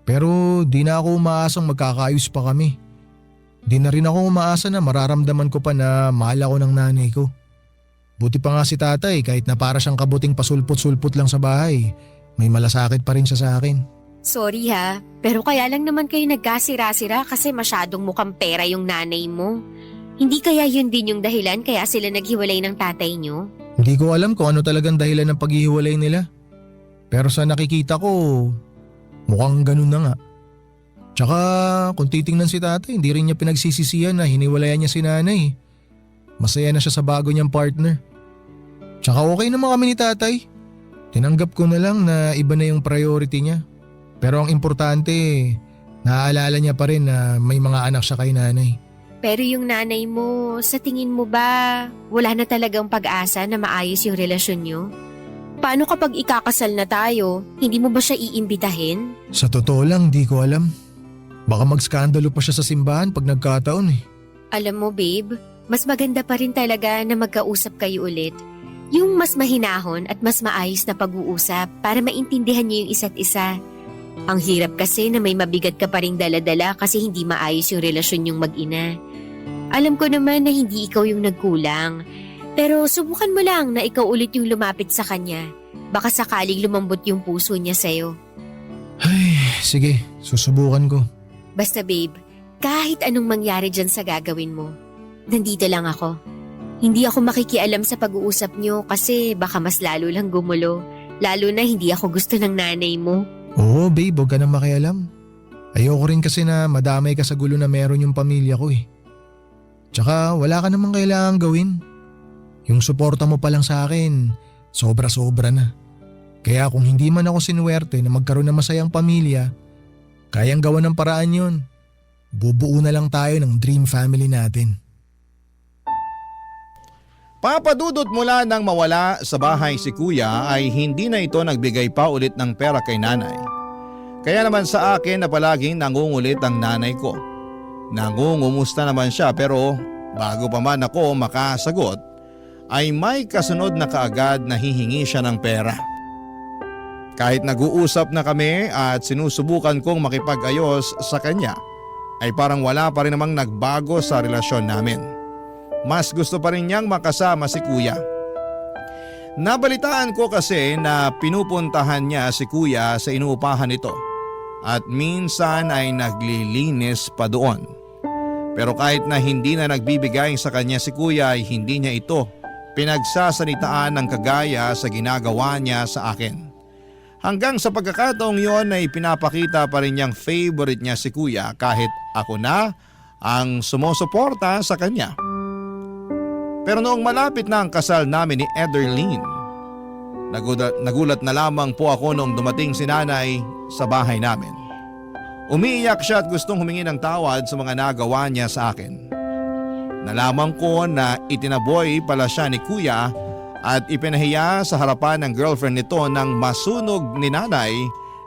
Pero di na ako umaasang magkakaayos pa kami. Di na rin ako umaasa na mararamdaman ko pa na mahal ako ng nanay ko. Buti pa nga si tatay kahit na para siyang kabuting pasulpot-sulpot lang sa bahay, may malasakit pa rin siya sa akin. Sorry ha, pero kaya lang naman kayo nagkasira-sira kasi masyadong mukhang pera yung nanay mo. Hindi kaya yun din yung dahilan kaya sila naghiwalay ng tatay niyo? Hindi ko alam kung ano talagang dahilan ng paghihiwalay nila. Pero sa nakikita ko, mukhang ganun na nga. Tsaka kung titingnan si tatay, hindi rin niya pinagsisisihan na hiniwalayan niya si nanay. Masaya na siya sa bago niyang partner. Tsaka okay naman kami ni tatay. Tinanggap ko na lang na iba na yung priority niya. Pero ang importante, naaalala niya pa rin na may mga anak siya kay nanay. Pero yung nanay mo, sa tingin mo ba, wala na talagang pag-asa na maayos yung relasyon niyo? Paano kapag ikakasal na tayo, hindi mo ba siya iimbitahin? Sa totoo lang, di ko alam. Baka mag-skandalo pa siya sa simbahan pag nagkataon eh. Alam mo babe, mas maganda pa rin talaga na magkausap kayo ulit. Yung mas mahinahon at mas maayos na pag-uusap para maintindihan niyo yung isa't isa. Ang hirap kasi na may mabigat ka pa ring dala-dala kasi hindi maayos yung relasyon yung mag-ina. Alam ko naman na hindi ikaw yung nagkulang. Pero subukan mo lang na ikaw ulit yung lumapit sa kanya. Baka sakaling lumambot yung puso niya sa'yo. Ay, sige, susubukan ko. Basta babe, kahit anong mangyari dyan sa gagawin mo, nandito lang ako. Hindi ako makikialam sa pag-uusap niyo kasi baka mas lalo lang gumulo. Lalo na hindi ako gusto ng nanay mo. Oo babe, huwag ka na makialam. Ayoko rin kasi na madamay ka sa gulo na meron yung pamilya ko eh. Tsaka wala ka namang kailangang gawin. Yung suporta mo pa lang sa akin, sobra-sobra na. Kaya kung hindi man ako sinuwerte na magkaroon ng masayang pamilya, kayang gawa ng paraan yun. Bubuo na lang tayo ng dream family natin. Papadudot mula nang mawala sa bahay si kuya ay hindi na ito nagbigay pa ulit ng pera kay nanay. Kaya naman sa akin na palaging nangungulit ang nanay ko. Nangungumusta naman siya pero bago pa man ako makasagot ay may kasunod na kaagad na hihingi siya ng pera. Kahit nag-uusap na kami at sinusubukan kong makipag-ayos sa kanya ay parang wala pa rin namang nagbago sa relasyon namin. Mas gusto pa rin niyang makasama si kuya. Nabalitaan ko kasi na pinupuntahan niya si kuya sa inuupahan nito at minsan ay naglilinis pa doon. Pero kahit na hindi na nagbibigay sa kanya si kuya ay hindi niya ito pinagsasanitaan ng kagaya sa ginagawa niya sa akin. Hanggang sa pagkakataong yon ay pinapakita pa rin niyang favorite niya si kuya kahit ako na ang sumusuporta sa kanya. Pero noong malapit na ang kasal namin ni Ederlyn, nagulat na lamang po ako noong dumating si nanay sa bahay namin. Umiiyak siya at gustong humingi ng tawad sa mga nagawa niya sa akin. Nalaman ko na itinaboy pala siya ni kuya at ipinahiya sa harapan ng girlfriend nito nang masunog ni nanay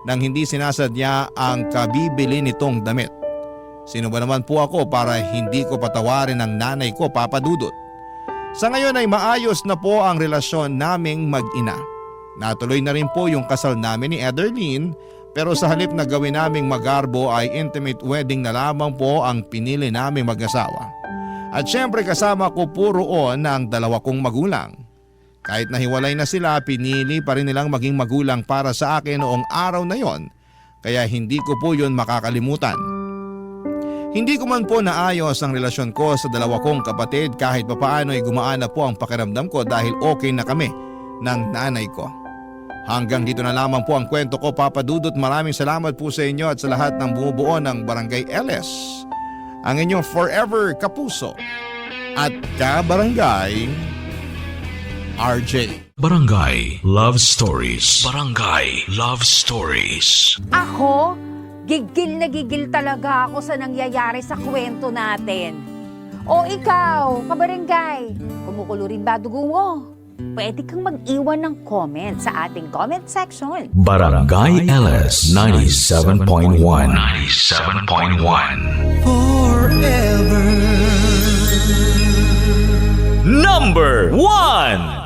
nang hindi sinasadya ang kabibili nitong damit. Sino ba naman po ako para hindi ko patawarin ang nanay ko, Papa Dudut? Sa ngayon ay maayos na po ang relasyon naming mag-ina. Natuloy na rin po yung kasal namin ni Ederlyn pero sa halip na gawin naming magarbo ay intimate wedding na lamang po ang pinili naming mag-asawa. At syempre kasama ko po roon ang dalawa kong magulang. Kahit nahiwalay na sila, pinili pa rin nilang maging magulang para sa akin noong araw na yon, kaya hindi ko po yun makakalimutan. Hindi ko man po naayos ang relasyon ko sa dalawa kong kapatid kahit papaano ay gumaan na po ang pakiramdam ko dahil okay na kami ng nanay ko. Hanggang dito na lamang po ang kwento ko, Papa Dudut. Maraming salamat po sa inyo at sa lahat ng bumubuo ng Barangay LS. Ang inyong forever kapuso at kabarangay, RJ. Barangay Love Stories. Barangay Love Stories. Ako, gigil na gigil talaga ako sa nangyayari sa kwento natin. O ikaw, kabarangay, kumukulo rin ba dugo mo? Pwede kang mag-iwan ng comment sa ating comment section. Barangay LS 97.1. 97.1. Forever. Number 1.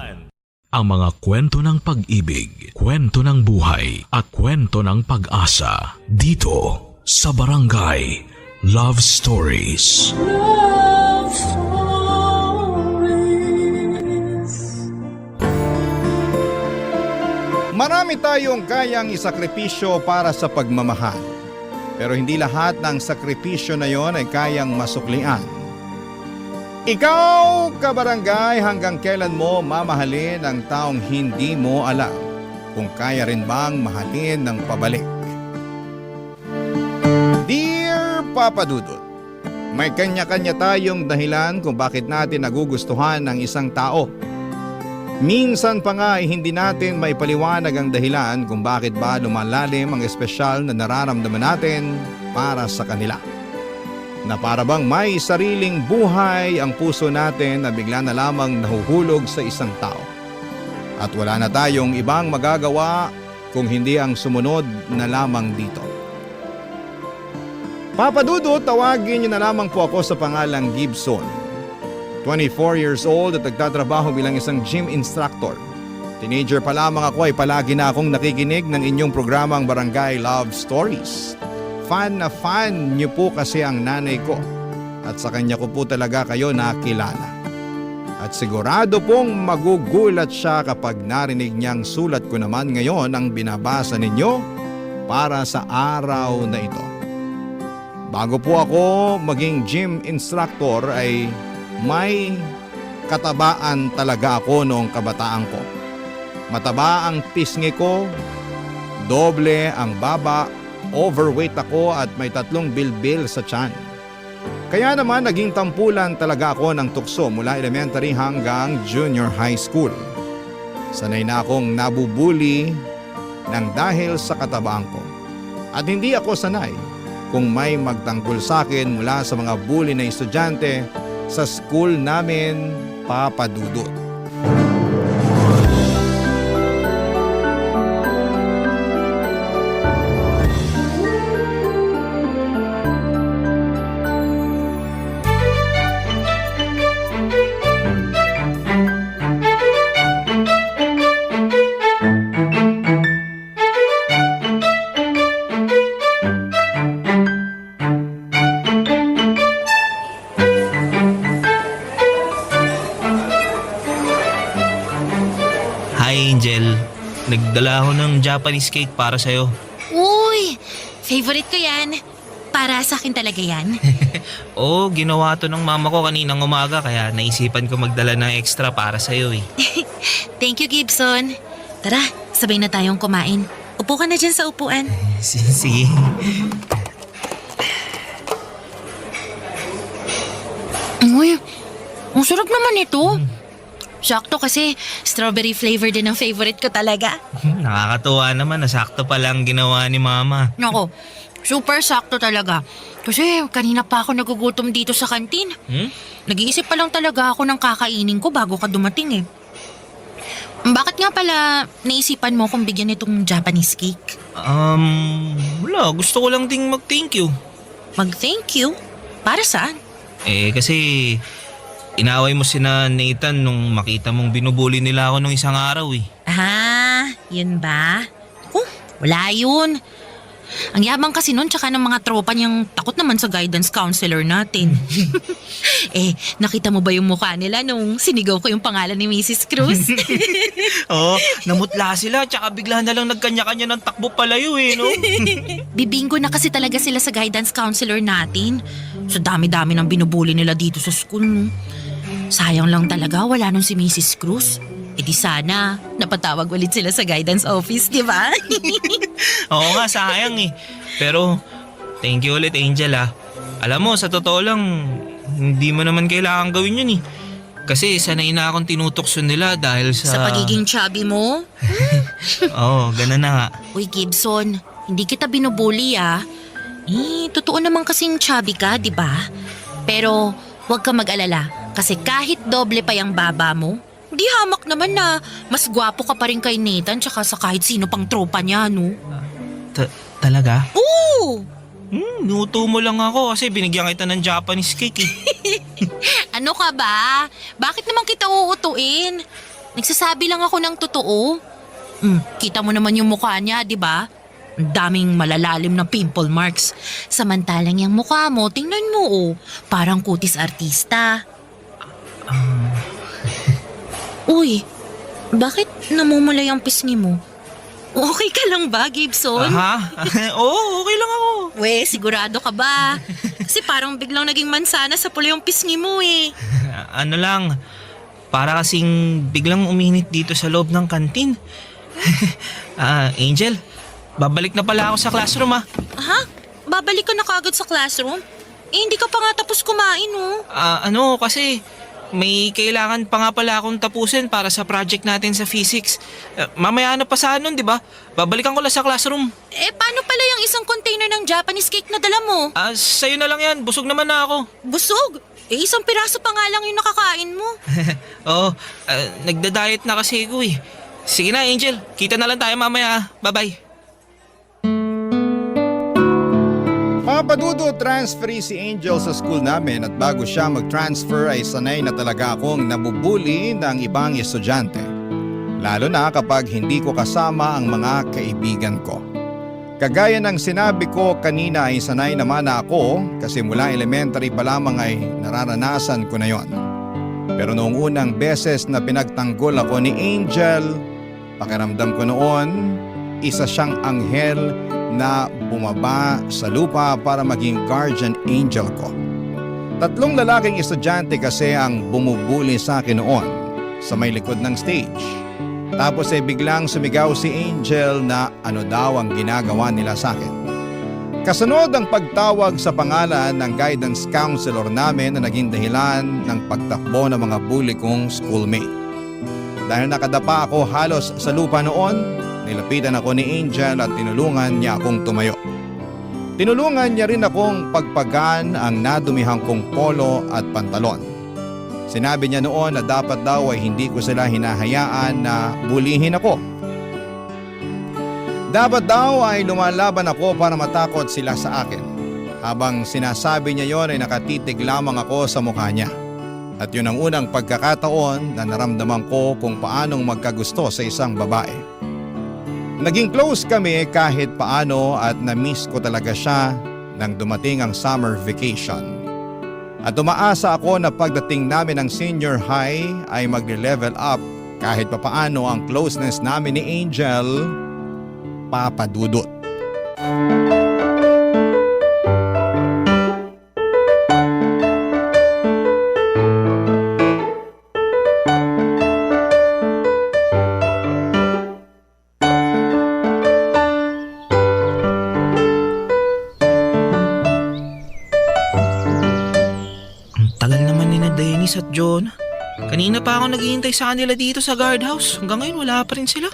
Ang mga kwento ng pag-ibig, kwento ng buhay, at kwento ng pag-asa dito sa Barangay Love Stories. Love Stories. Marami tayong kayang isakripisyo para sa pagmamahal. Pero hindi lahat ng sakripisyo na yon ay kayang masuklian. Ikaw, kabarangay, hanggang kailan mo mamahalin ang taong hindi mo alam kung kaya rin bang mahalin ng pabalik? Dear Papa Dudut, may kanya-kanya tayong dahilan kung bakit natin nagugustuhan ng isang tao. Minsan pa nga ay hindi natin maipaliwanag ang dahilan kung bakit ba lumalalim ang espesyal na nararamdaman natin para sa kanila. Na para bang may sariling buhay ang puso natin na bigla na lamang nahuhulog sa isang tao. At wala na tayong ibang magagawa kung hindi ang sumunod na lamang dito. Papa Dudu, tawagin niyo na lamang po ako sa pangalang Gibson. 24 years old at nagtatrabaho bilang isang gym instructor. Teenager pa lamang ako ay palagi na akong nakikinig ng inyong programang Barangay Love Stories. Fan na fan niyo po kasi ang nanay ko at sa kanya ko po talaga kayo nakilala. At sigurado pong magugulat siya kapag narinig niyang sulat ko naman ngayon ang binabasa ninyo para sa araw na ito. Bago po ako maging gym instructor ay may katabaan talaga ako noong kabataan ko. Mataba ang pisngi ko, doble ang baba, overweight ako at may 3 bilbil sa tiyan. Kaya naman naging tampulan talaga ako ng tukso mula elementary hanggang junior high school. Sanay na akong nabubuli ng dahil sa katabaan ko. At hindi ako sanay kung may magtanggol sa akin mula sa mga bully na estudyante sa school namin, Papa Dudut. Hi Angel, nagdala ako ng Japanese cake para sa'yo. Uy! Favorite ko yan. Para sa akin talaga yan. Oo, ginawa to ng mama ko kaninang umaga kaya naisipan ko magdala ng extra para sa'yo eh. Thank you, Gibson. Tara, sabay na tayong kumain. Upo ka na dyan sa upuan. Sige. Uy, ang sarap naman ito. Sakto kasi strawberry flavor din ang favorite ko talaga. Nakakatuwa naman na sakto pa lang ginawa ni mama. Nako, super sakto talaga. Kasi kanina pa ako nagugutom dito sa kantin. Nag-iisip pa lang talaga ako ng kakainin ko bago ka dumating eh. Bakit nga pala naisipan mo kung bigyan itong Japanese cake? Wala. Gusto ko lang ding mag-thank you. Mag-thank you? Para saan? Kasi inaway mo sina Nathan nung makita mong binubuli nila ako nung isang araw eh. Ah, yun ba? Oh, wala yun. Ang yabang kasi nun tsaka ng mga tropa niyang takot naman sa guidance counselor natin. Nakita mo ba yung mukha nila nung sinigaw ko yung pangalan ni Mrs. Cruz? Oo, namutla sila tsaka bigla na lang nagkanya-kanya ng takbo palayo no? Bibinggo na kasi talaga sila sa guidance counselor natin. Sa dami-dami ng binubuli nila dito sa school. No? Sayang lang talaga wala nung si Mrs. Cruz. Di sana, napatawag ulit sila sa guidance office, di ba? Oo nga, sayang Pero, thank you ulit Angel Alam mo, sa totoo lang, hindi mo naman kailangan gawin yun Kasi sanay na akong tinutokso nila dahil sa... Sa pagiging chubby mo? Oo, ganun na nga. Uy Gibson, hindi kita binubuli totoo naman kasing chubby ka, di ba? Pero, huwag ka mag-alala. Kasi kahit doble pa yung baba mo, di hamak naman na mas gwapo ka pa rin kay Nathan tsaka sa kahit sino pang tropa niya, no? Talaga? Oo! Nuto mo lang ako kasi binigyan kita ng Japanese cake Ano ka ba? Bakit naman kita uutuin? Nagsasabi lang ako ng totoo. Kita mo naman yung mukha niya, di ba? Ang daming malalalim na pimple marks. Samantalang yung mukha mo, tingnan mo parang kutis artista. Uy, bakit namumulay ang pisngi mo? Okay ka lang ba, Gibson? Oo, okay lang ako. Sigurado ka ba? Kasi parang biglang naging mansana sa pula yung pisngi mo Ano lang, para kasing biglang uminit dito sa loob ng kantin. Angel, babalik na pala ako sa classroom Babalik ka na kagad sa classroom? Hindi ka pa nga tapos kumain Kasi may kailangan pa nga pala akong tapusin para sa project natin sa physics. Mamaya na pa sa di ba? Babalikan ko lang sa classroom. Paano pala yung isang container ng Japanese cake na dala mo? Sa'yo na lang yan. Busog naman na ako. Busog? Isang piraso pa nga lang yung nakakain mo. Oo, nagda-diet na kasi ako Sige na, Angel. Kita na lang tayo mamaya. Bye-bye. Papadudot, transferee si Angel sa school namin at bago siya mag-transfer ay sanay na talaga akong nabubuli ng ibang estudyante. Lalo na kapag hindi ko kasama ang mga kaibigan ko. Kagaya ng sinabi ko kanina ay sanay naman na ako kasi mula elementary pa lamang ay nararanasan ko na yon. Pero noong unang beses na pinagtanggol ako ni Angel, pakiramdam ko noon, isa siyang anghel na bumaba sa lupa para maging guardian angel ko. 3 lalaking estudyante kasi ang bumubuli sa akin noon sa may likod ng stage. Tapos ay biglang sumigaw si Angel na ano daw ang ginagawa nila sa akin. Kasunod ang pagtawag sa pangalan ng guidance counselor namin na naging dahilan ng pagtakbo ng mga bully kong schoolmate. Dahil nakadapa ako halos sa lupa noon, nilapitan ako ni Angel at tinulungan niya akong tumayo. Tinulungan niya rin akong pagpagan ang nadumihang kong polo at pantalon. Sinabi niya noon na dapat daw ay hindi ko sila hinahayaan na bulihin ako. Dapat daw ay lumalaban ako para matakot sila sa akin. Habang sinasabi niya yon ay nakatitig lamang ako sa mukha niya. At yun ang unang pagkakataon na naramdaman ko kung paanong magkagusto sa isang babae. Naging close kami kahit paano at na-miss ko talaga siya nang dumating ang summer vacation. At umaasa ako na pagdating namin ng senior high ay magle-level up kahit papaano ang closeness namin ni Angel, papadudot. At John, kanina pa ako naghihintay sa kanila dito sa guardhouse. Hanggang ngayon wala pa rin sila.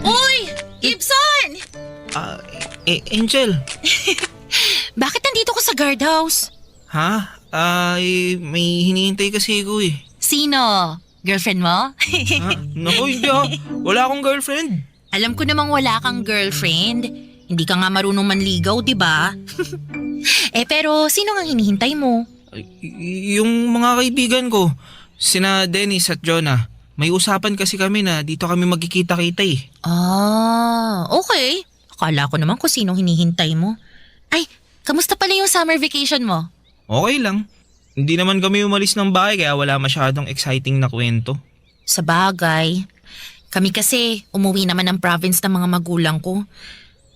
Uy! Gibson! Angel. Bakit nandito ka sa guardhouse? May hinihintay kasi ako Sino? Girlfriend mo? Naku, hindi Wala akong girlfriend. Alam ko namang wala kang girlfriend. Hindi ka nga marunong manligaw, di ba? Pero sino nga hinihintay mo? Yung mga kaibigan ko, sina Dennis at Jonah. May usapan kasi kami na dito kami magkikita-kita Okay. Kala ko naman kung sinong hinihintay mo. Ay, kamusta pala yung summer vacation mo? Okay lang. Hindi naman kami umalis ng bahay kaya wala masyadong exciting na kwento. Sa bagay. Kami kasi umuwi naman ng province ng mga magulang ko.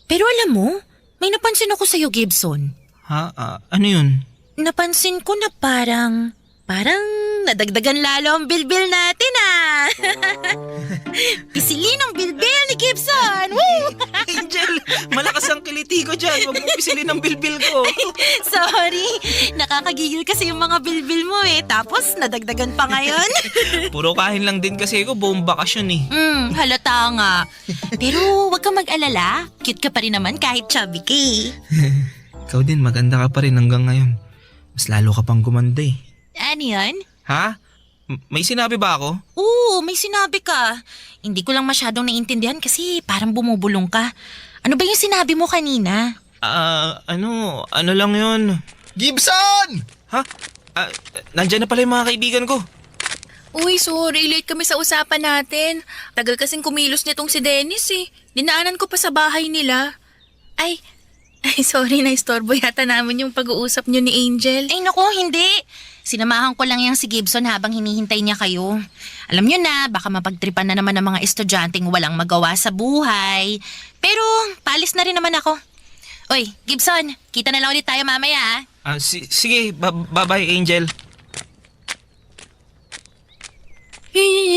Pero alam mo, may napansin ako sa'yo, Gibson. Ha? Ano yun? Napansin ko na parang nadagdagan lalo ang bilbil natin ah. Pisilin ang bilbil ni Gibson. Woo! Angel, malakas ang kiliti ko dyan. Huwag mo pisilin ang bilbil ko. Sorry, nakakagigil kasi yung mga bilbil mo eh. Tapos nadagdagan pa ngayon. Puro kain lang din kasi ko buong bakasyon eh. Halata nga. Pero wag kang mag-alala. Cute ka pa rin naman kahit chubby ka eh. Ikaw din, maganda ka pa rin hanggang ngayon. Mas lalo ka pang gumanda eh. Ano yan? Ha? May sinabi ba ako? Oo, may sinabi ka. Hindi ko lang masyadong naintindihan kasi parang bumubulong ka. Ano ba yung sinabi mo kanina? Ano lang yun? Gibson! Ha? Nandyan na pala yung mga kaibigan ko. Uy, sorry. Late kami sa usapan natin. Tagal kasing kumilos nitong si Dennis eh. Dinaanan ko pa sa bahay nila. Ay, sorry na istorbo yata namin yung pag-uusap niyo ni Angel. Ay naku, hindi. Sinamahan ko lang yung si Gibson habang hinihintay niya kayo. Alam niyo na, baka mapagtripan na naman ng mga estudyanteng walang magawa sa buhay. Pero, palis na rin naman ako. Uy, Gibson, kita na lang ulit tayo mamaya ah. Sige, bye-bye Angel.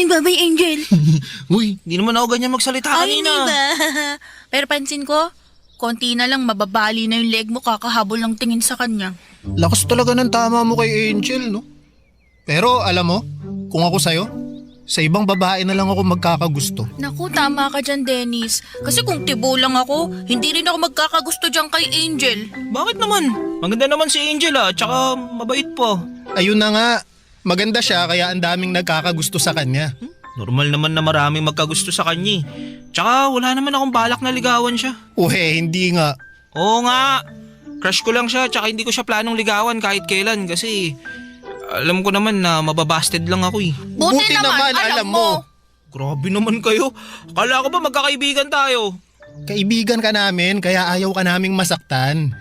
Bye-bye, Angel. Uy, di naman ako ganyan magsalita Ay, kanina. hindi ba? Pero pansin ko, konti na lang mababali na yung leg mo kakahabol ng tingin sa kanya. Lakas talaga ng tama mo kay Angel, no? Pero alam mo, kung ako sa'yo, sa ibang babae na lang ako magkakagusto. Naku, tama ka dyan, Dennis. Kasi kung tibo lang ako, hindi rin ako magkakagusto dyan kay Angel. Bakit naman? Maganda naman si Angel tsaka mabait po. Ayun na nga, maganda siya kaya ang daming nagkakagusto sa kanya. Normal naman na maraming magkagusto sa kanya. Tsaka wala naman akong balak na ligawan siya. Hindi nga. Oo nga. Crush ko lang siya tsaka hindi ko siya planong ligawan kahit kailan kasi alam ko naman na mababasted lang ako eh. Buti naman, alam mo. Grabe naman kayo. Akala ko ba magkakaibigan tayo? Kaibigan ka namin kaya ayaw ka naming masaktan.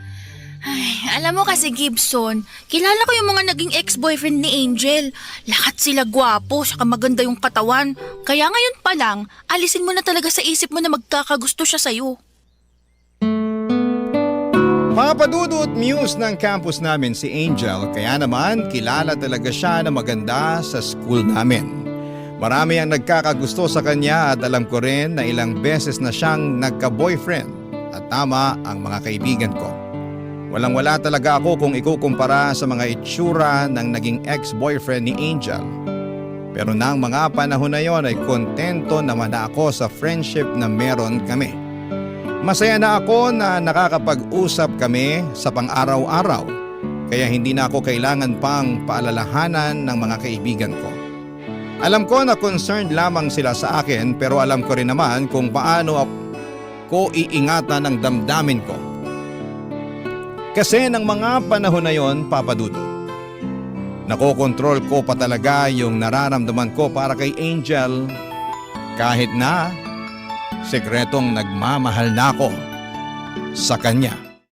Ay, alam mo kasi Gibson, kilala ko yung mga naging ex-boyfriend ni Angel. Lahat sila gwapo, saka maganda yung katawan. Kaya ngayon pa lang, alisin mo na talaga sa isip mo na magkakagusto siya sa'yo. Papadudot muse ng campus namin si Angel kaya naman kilala talaga siya na maganda sa school namin. Marami ang nagkakagusto sa kanya at alam ko rin na ilang beses na siyang nagka-boyfriend at tama ang mga kaibigan ko. Walang-wala talaga ako kung ikukumpara sa mga itsura ng naging ex-boyfriend ni Angel. Pero nang mga panahon na yon ay kontento naman na ako sa friendship na meron kami. Masaya na ako na nakakapag-usap kami sa pang-araw-araw kaya hindi na ako kailangan pang paalalahanan ng mga kaibigan ko. Alam ko na concerned lamang sila sa akin pero alam ko rin naman kung paano ko iingatan ang damdamin ko. Kasi ng mga panahon na yon, Papadudot, nakokontrol ko pa talaga yung nararamdaman ko para kay Angel kahit na sekretong nagmamahal na ako sa kanya.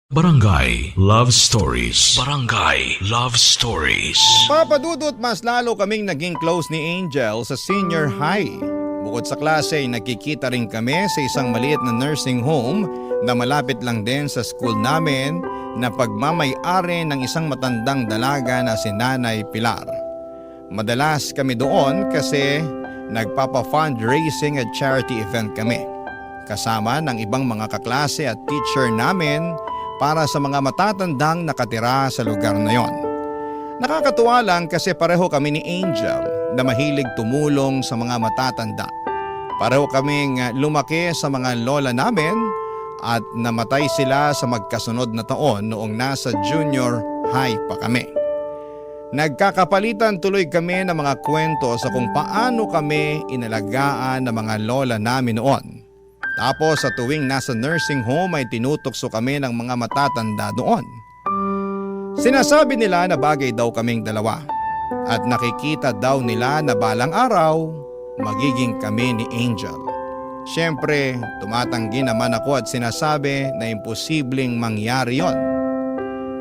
Barangay Love Stories. Barangay Love Stories. Papadudot, mas lalo kaming naging close ni Angel sa senior high. Bukod sa klase ay nagkikita rin kami sa isang maliit na nursing home na malapit lang din sa school namin na pagmamay-ari ng isang matandang dalaga na si Nanay Pilar. Madalas kami doon kasi nagpapa-fundraising at charity event kami. Kasama ng ibang mga kaklase at teacher namin para sa mga matatandang nakatira sa lugar na yon. Nakakatuwa lang kasi pareho kami ni Angel na mahilig tumulong sa mga matatanda. Pareho kaming lumaki sa mga lola namin at namatay sila sa magkasunod na taon noong nasa junior high pa kami. Nagkakapalitan tuloy kami ng mga kwento sa kung paano kami inalagaan ng mga lola namin noon. Tapos sa tuwing nasa nursing home ay tinutokso kami ng mga matatanda doon. Sinasabi nila na bagay daw kaming dalawa at nakikita daw nila na balang araw magiging kami ni Angel. Siyempre, tumatanggi naman ako at sinasabi na imposibleng mangyari yon.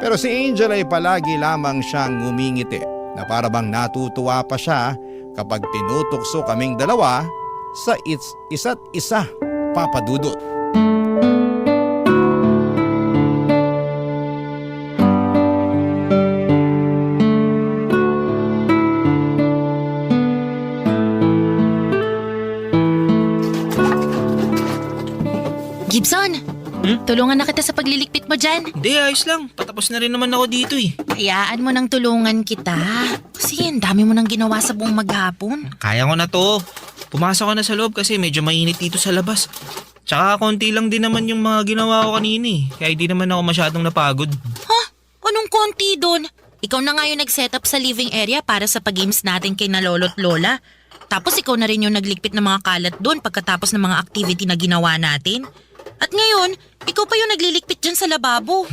Pero si Angel ay palagi lamang siyang ngumingiti na para bang natutuwa pa siya kapag tinutukso kaming dalawa sa isa't isa, Papa Dudut. Gibson, tulungan na kita sa paglilikpit mo dyan. Hindi, ayos lang. Patapos na rin naman ako dito eh. Hayaan mo nang tulungan kita. Kasi ang dami mo nang ginawa sa buong maghapon. Kaya ko na to. Pumasok ko na sa loob kasi medyo mainit dito sa labas. Tsaka konti lang din naman yung mga ginawa ko kanina eh. Kaya hindi naman ako masyadong napagod. Ha? Anong konti doon? Ikaw na nga yung nag-setup sa living area para sa pag-games natin kay na lolo't lola. Tapos ikaw na rin yung naglikpit ng mga kalat doon pagkatapos ng mga activity na ginawa natin. At ngayon, ikaw pa yung naglilikpit dyan sa lababo.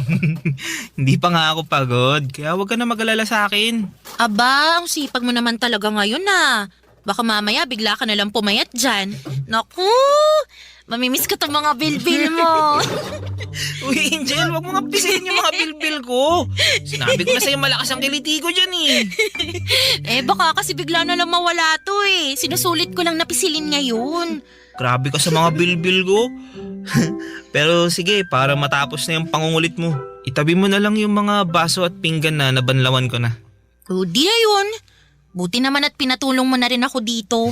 Hindi pa nga ako pagod. Kaya huwag ka na mag-alala sa akin. Aba, ang sipag mo naman talaga ngayon na. Baka mamaya bigla ka nalang pumayat dyan. Naku, mamimiss ka tong mga bilbil mo. Uy, Angel, huwag mo nga pisilin yung mga bilbil ko. Sinabi ko na sa'yo malakas ang kiliti ko dyan eh. Baka kasi bigla na lang mawala to eh. Sinusulit ko lang napisilin ngayon. Grabe ka sa mga bilbil ko. Pero sige, para matapos na yung pangungulit mo, itabi mo na lang yung mga baso at pinggan na nabanlawan ko na. Di na yun. Buti naman at pinatulong mo na rin ako dito.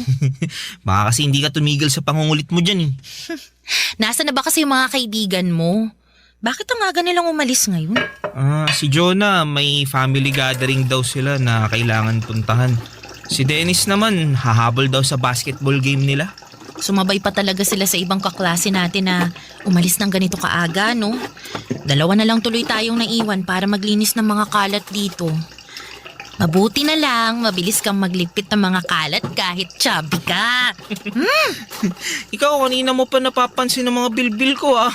Baka kasi hindi ka tumigil sa pangungulit mo dyan eh. Nasaan na ba kasi yung mga kaibigan mo? Bakit ang aga nilang umalis ngayon? Si Jonah, may family gathering daw sila na kailangan puntahan. Si Dennis naman, hahabol daw sa basketball game nila. Sumabay pa talaga sila sa ibang kaklase natin na umalis ng ganito kaaga, no? 2 na lang tuloy tayong naiwan para maglinis ng mga kalat dito. Mabuti na lang, mabilis kang magligpit ng mga kalat kahit chubby ka. Ikaw, kanina mo pa napapansin ng mga bilbil ko ah.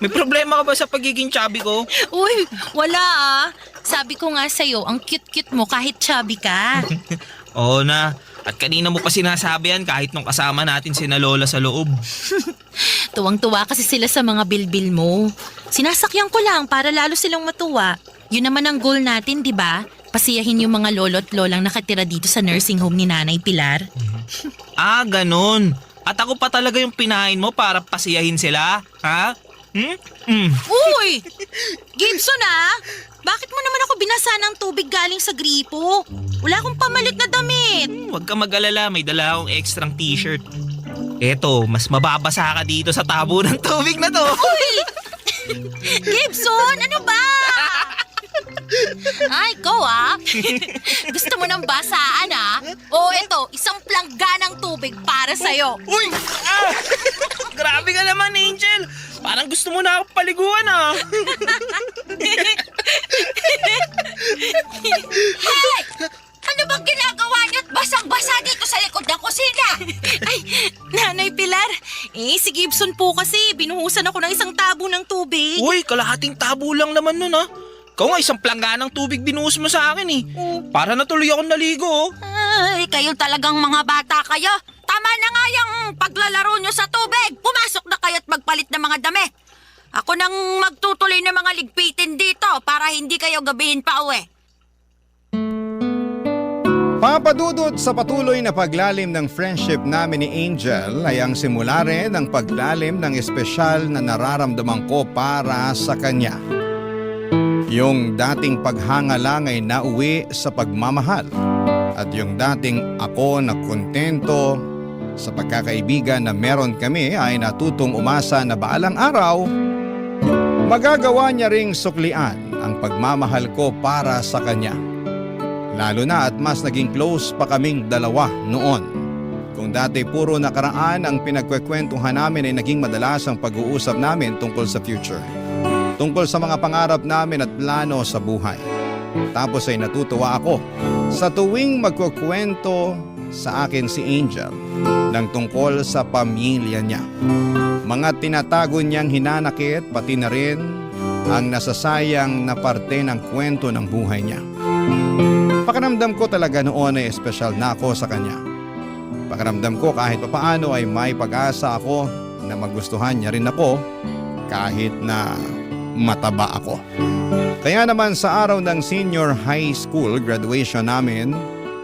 May problema ka ba sa pagiging chubby ko? Uy, wala ah. Sabi ko nga sa'yo, ang cute-cute mo kahit chubby ka. Oo na. At kanina mo pa sinasabi yan kahit nung kasama natin sina Lola sa loob. Tuwang-tuwa kasi sila sa mga bilbil mo. Sinasakyan ko lang para lalo silang matuwa. Yun naman ang goal natin, di ba? Pasiyahin yung mga lolo't lolang nakatira dito sa nursing home ni Nanay Pilar. Ganun. At ako pa talaga yung pinahin mo para pasiyahin sila? Ha? Uy! Gibson ah! Bakit mo naman ako binasa ng tubig galing sa gripo? Wala akong pamalit na damit. Huwag ka mag-alala, may dala akong extrang t-shirt. Eto, mas mababasa ka dito sa tabo ng tubig na to. Uy! Gibson, ano ba? Ay, go ah. Gusto mo ng basaan ah? O eto, isang plangganang tubig para sa'yo. Uy! Grabe ka naman, Angel. Parang gusto mo na ako paliguan ah. Hey! Ano bang ginagawa niyo at basang-basa dito sa likod ng kusina? Ay, Nanay Pilar. Si Gibson po kasi, binuhusan ako ng isang tabo ng tubig. Uy, kalahating tabo lang naman nun ah. Ikaw nga isang plangganang tubig binuhos mo sa akin eh. Para natuloy akong naligo oh. Ay, kayo talagang mga bata kayo. Tama na nga yung paglalaro nyo sa tubig. Pumasok na kayo at magpalit ng mga damit. Ako nang magtutuloy ng mga ligpitin dito para hindi kayo gabihin pa uwi. Papa Dudut, sa patuloy na paglalim ng friendship namin ni Angel ay ang simula rin ng paglalim ng espesyal na nararamdaman ko para sa kanya. Yung dating paghanga lang ay nauwi sa pagmamahal. At yung dating ako na kontento sa pagkakaibigan na meron kami ay natutong umasa na baalang araw, magagawa niya ring suklian ang pagmamahal ko para sa kanya. Lalo na at mas naging close pa kaming dalawa noon. Kung dati puro nakaraan ang pinagkwekwentuhan namin ay naging madalas ang pag-uusap namin tungkol sa future. Tungkol sa mga pangarap namin at plano sa buhay. Tapos ay natutuwa ako sa tuwing magkukwento sa akin si Angel ng tungkol sa pamilya niya. Mga tinatago niyang hinanakit pati na rin ang nasasayang na parte ng kwento ng buhay niya. Pakiramdam ko talaga noon ay espesyal na ako sa kanya. Pakiramdam ko kahit papaano ay may pag-asa ako na magustuhan niya rin ako kahit na mataba ako. Kaya naman sa araw ng senior high school graduation namin,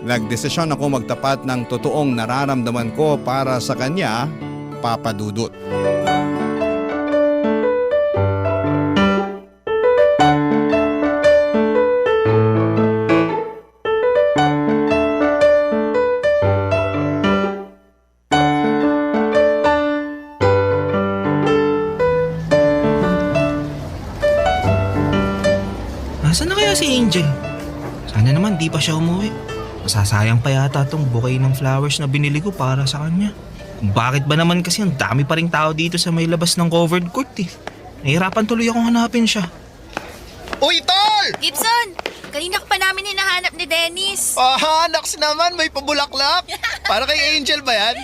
nagdesisyon ako magtapat ng totoong nararamdaman ko para sa kanya, Papa Dudut. Nasaan na kaya si Angel? Sana naman di pa siya umuwi. Masasayang pa yata tong bouquet ng flowers na binili ko para sa kanya. Bakit ba naman kasi ang dami pa ring tao dito sa may labas ng covered court eh. Nahihirapan tuloy akong hanapin siya. Uy, tol! Gibson, kanina ka pa namin hinahanap ni Dennis. Naks naman, may pabulaklak. Para kay Angel ba yan?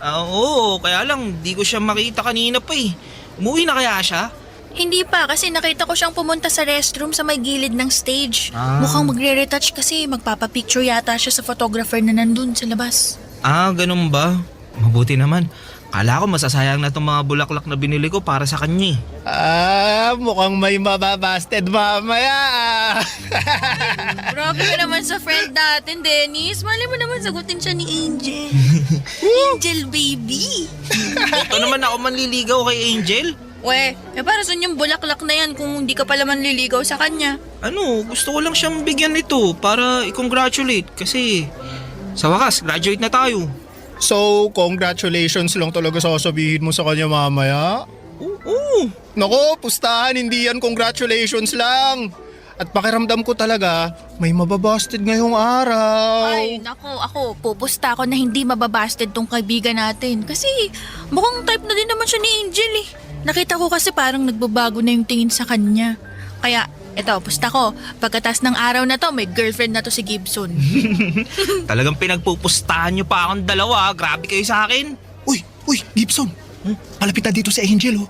Oo, kaya lang di ko siya makita kanina pa eh. Umuwi na kaya siya? Hindi pa kasi nakita ko siyang pumunta sa restroom sa may gilid ng stage. Ah. Mukhang magre-retouch kasi magpapapicture yata siya sa photographer na nandun sa labas. Ganun ba? Mabuti naman. Kala ko masasayang na itong mga bulaklak na binili ko para sa kanya eh. Mukhang may mababasted mamaya. Grabe ka naman sa friend natin, Dennis. Mali mo naman sagutin siya ni Angel. Angel baby. Ito naman ako manliligaw kay Angel. Para saan yung bulaklak na yan kung hindi ka pala manliligaw sa kanya? Gusto ko lang siyang bigyan nito para i-congratulate kasi sa wakas, graduate na tayo. So, congratulations lang talaga sasabihin mo sa kanya mamaya? Oo. Nako, pustahan, hindi yan congratulations lang. At pakiramdam ko talaga, may mababasted ngayong araw. Ay, nako, ako, pupusta ako na hindi mababasted tong kaibigan natin. Kasi mukhang type na din naman siya ni Angel eh. Nakita ko kasi parang nagbabago na yung tingin sa kanya. Kaya, eto, pusta ko. Pagkatas ng araw na to, may girlfriend na to si Gibson. Talagang pinagpupustahan niyo pa akong dalawa. Grabe kayo sa akin. Uy, Gibson. Palapit na dito si Angel, oh.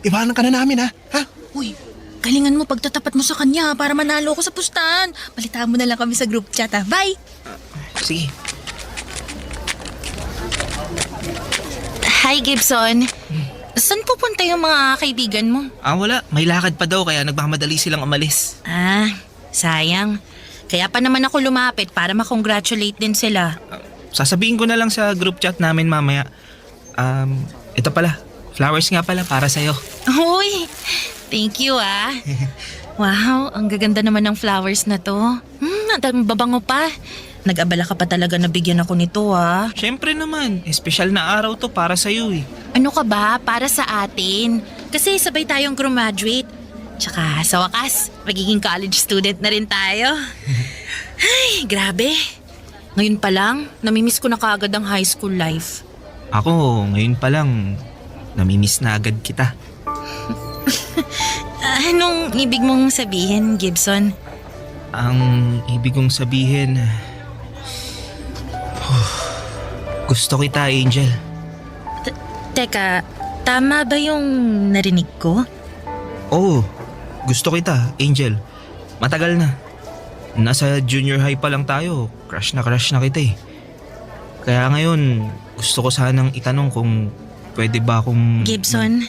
Iwanan ka na namin, ha? Uy, galingan mo pagtatapat mo sa kanya para manalo ko sa pustahan. Balitaan mo na lang kami sa group chat, ha? Bye! Sige. Hi, Gibson. Saan pupunta yung mga kaibigan mo? Wala. May lakad pa daw kaya nagmamadali silang umalis. Sayang. Kaya pa naman ako lumapit para makongratulate din sila. Sasabihin ko na lang sa group chat namin mamaya. Ito pala. Flowers nga pala para sa'yo. Uy, thank you Wow, ang gaganda naman ng flowers na to. Ang babango pa. Nag-abala ka pa talaga na bigyan ako nito Siyempre naman. Espesyal na araw to para sa'yo eh. Ano ka ba? Para sa atin. Kasi sabay tayong graduate. Tsaka sa wakas, magiging college student na rin tayo. Ay, grabe. Ngayon pa lang, namimiss ko na kaagad ang high school life. Ako, ngayon pa lang, namimiss na agad kita. Anong ibig mong sabihin, Gibson? Ang ibig kong sabihin, gusto kita, Angel. Teka, tama ba yung narinig ko? Oo, gusto kita, Angel. Matagal na. Nasa junior high pa lang tayo. Crush na kita eh. Kaya ngayon, gusto ko sanang itanong kung pwede ba akong... Gibson,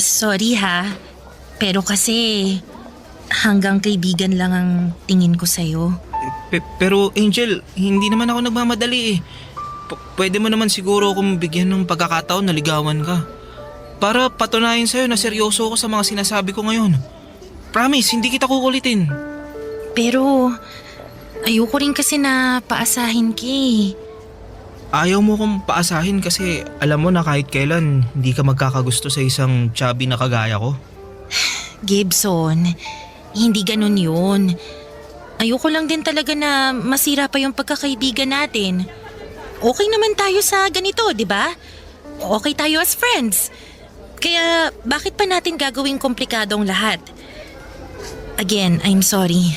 sorry pero kasi hanggang kaibigan lang ang tingin ko sa'yo. Pero Angel, hindi naman ako nagmamadali eh. Pwede mo naman siguro akong bigyan ng pagkakataon na ligawan ka. Para patunayan sa'yo na seryoso ako sa mga sinasabi ko ngayon. Promise, hindi kita kukulitin. Pero ayoko rin kasi na paasahin ka eh. Ayaw mo kong paasahin kasi alam mo na kahit kailan hindi ka magkakagusto sa isang chubby na kagaya ko. Gibson, hindi ganun yun. Ayoko lang din talaga na masira pa yung pagkakaibigan natin. Okay naman tayo sa ganito, di ba? Okay tayo as friends. Kaya bakit pa natin gagawing komplikadong lahat? Again, I'm sorry.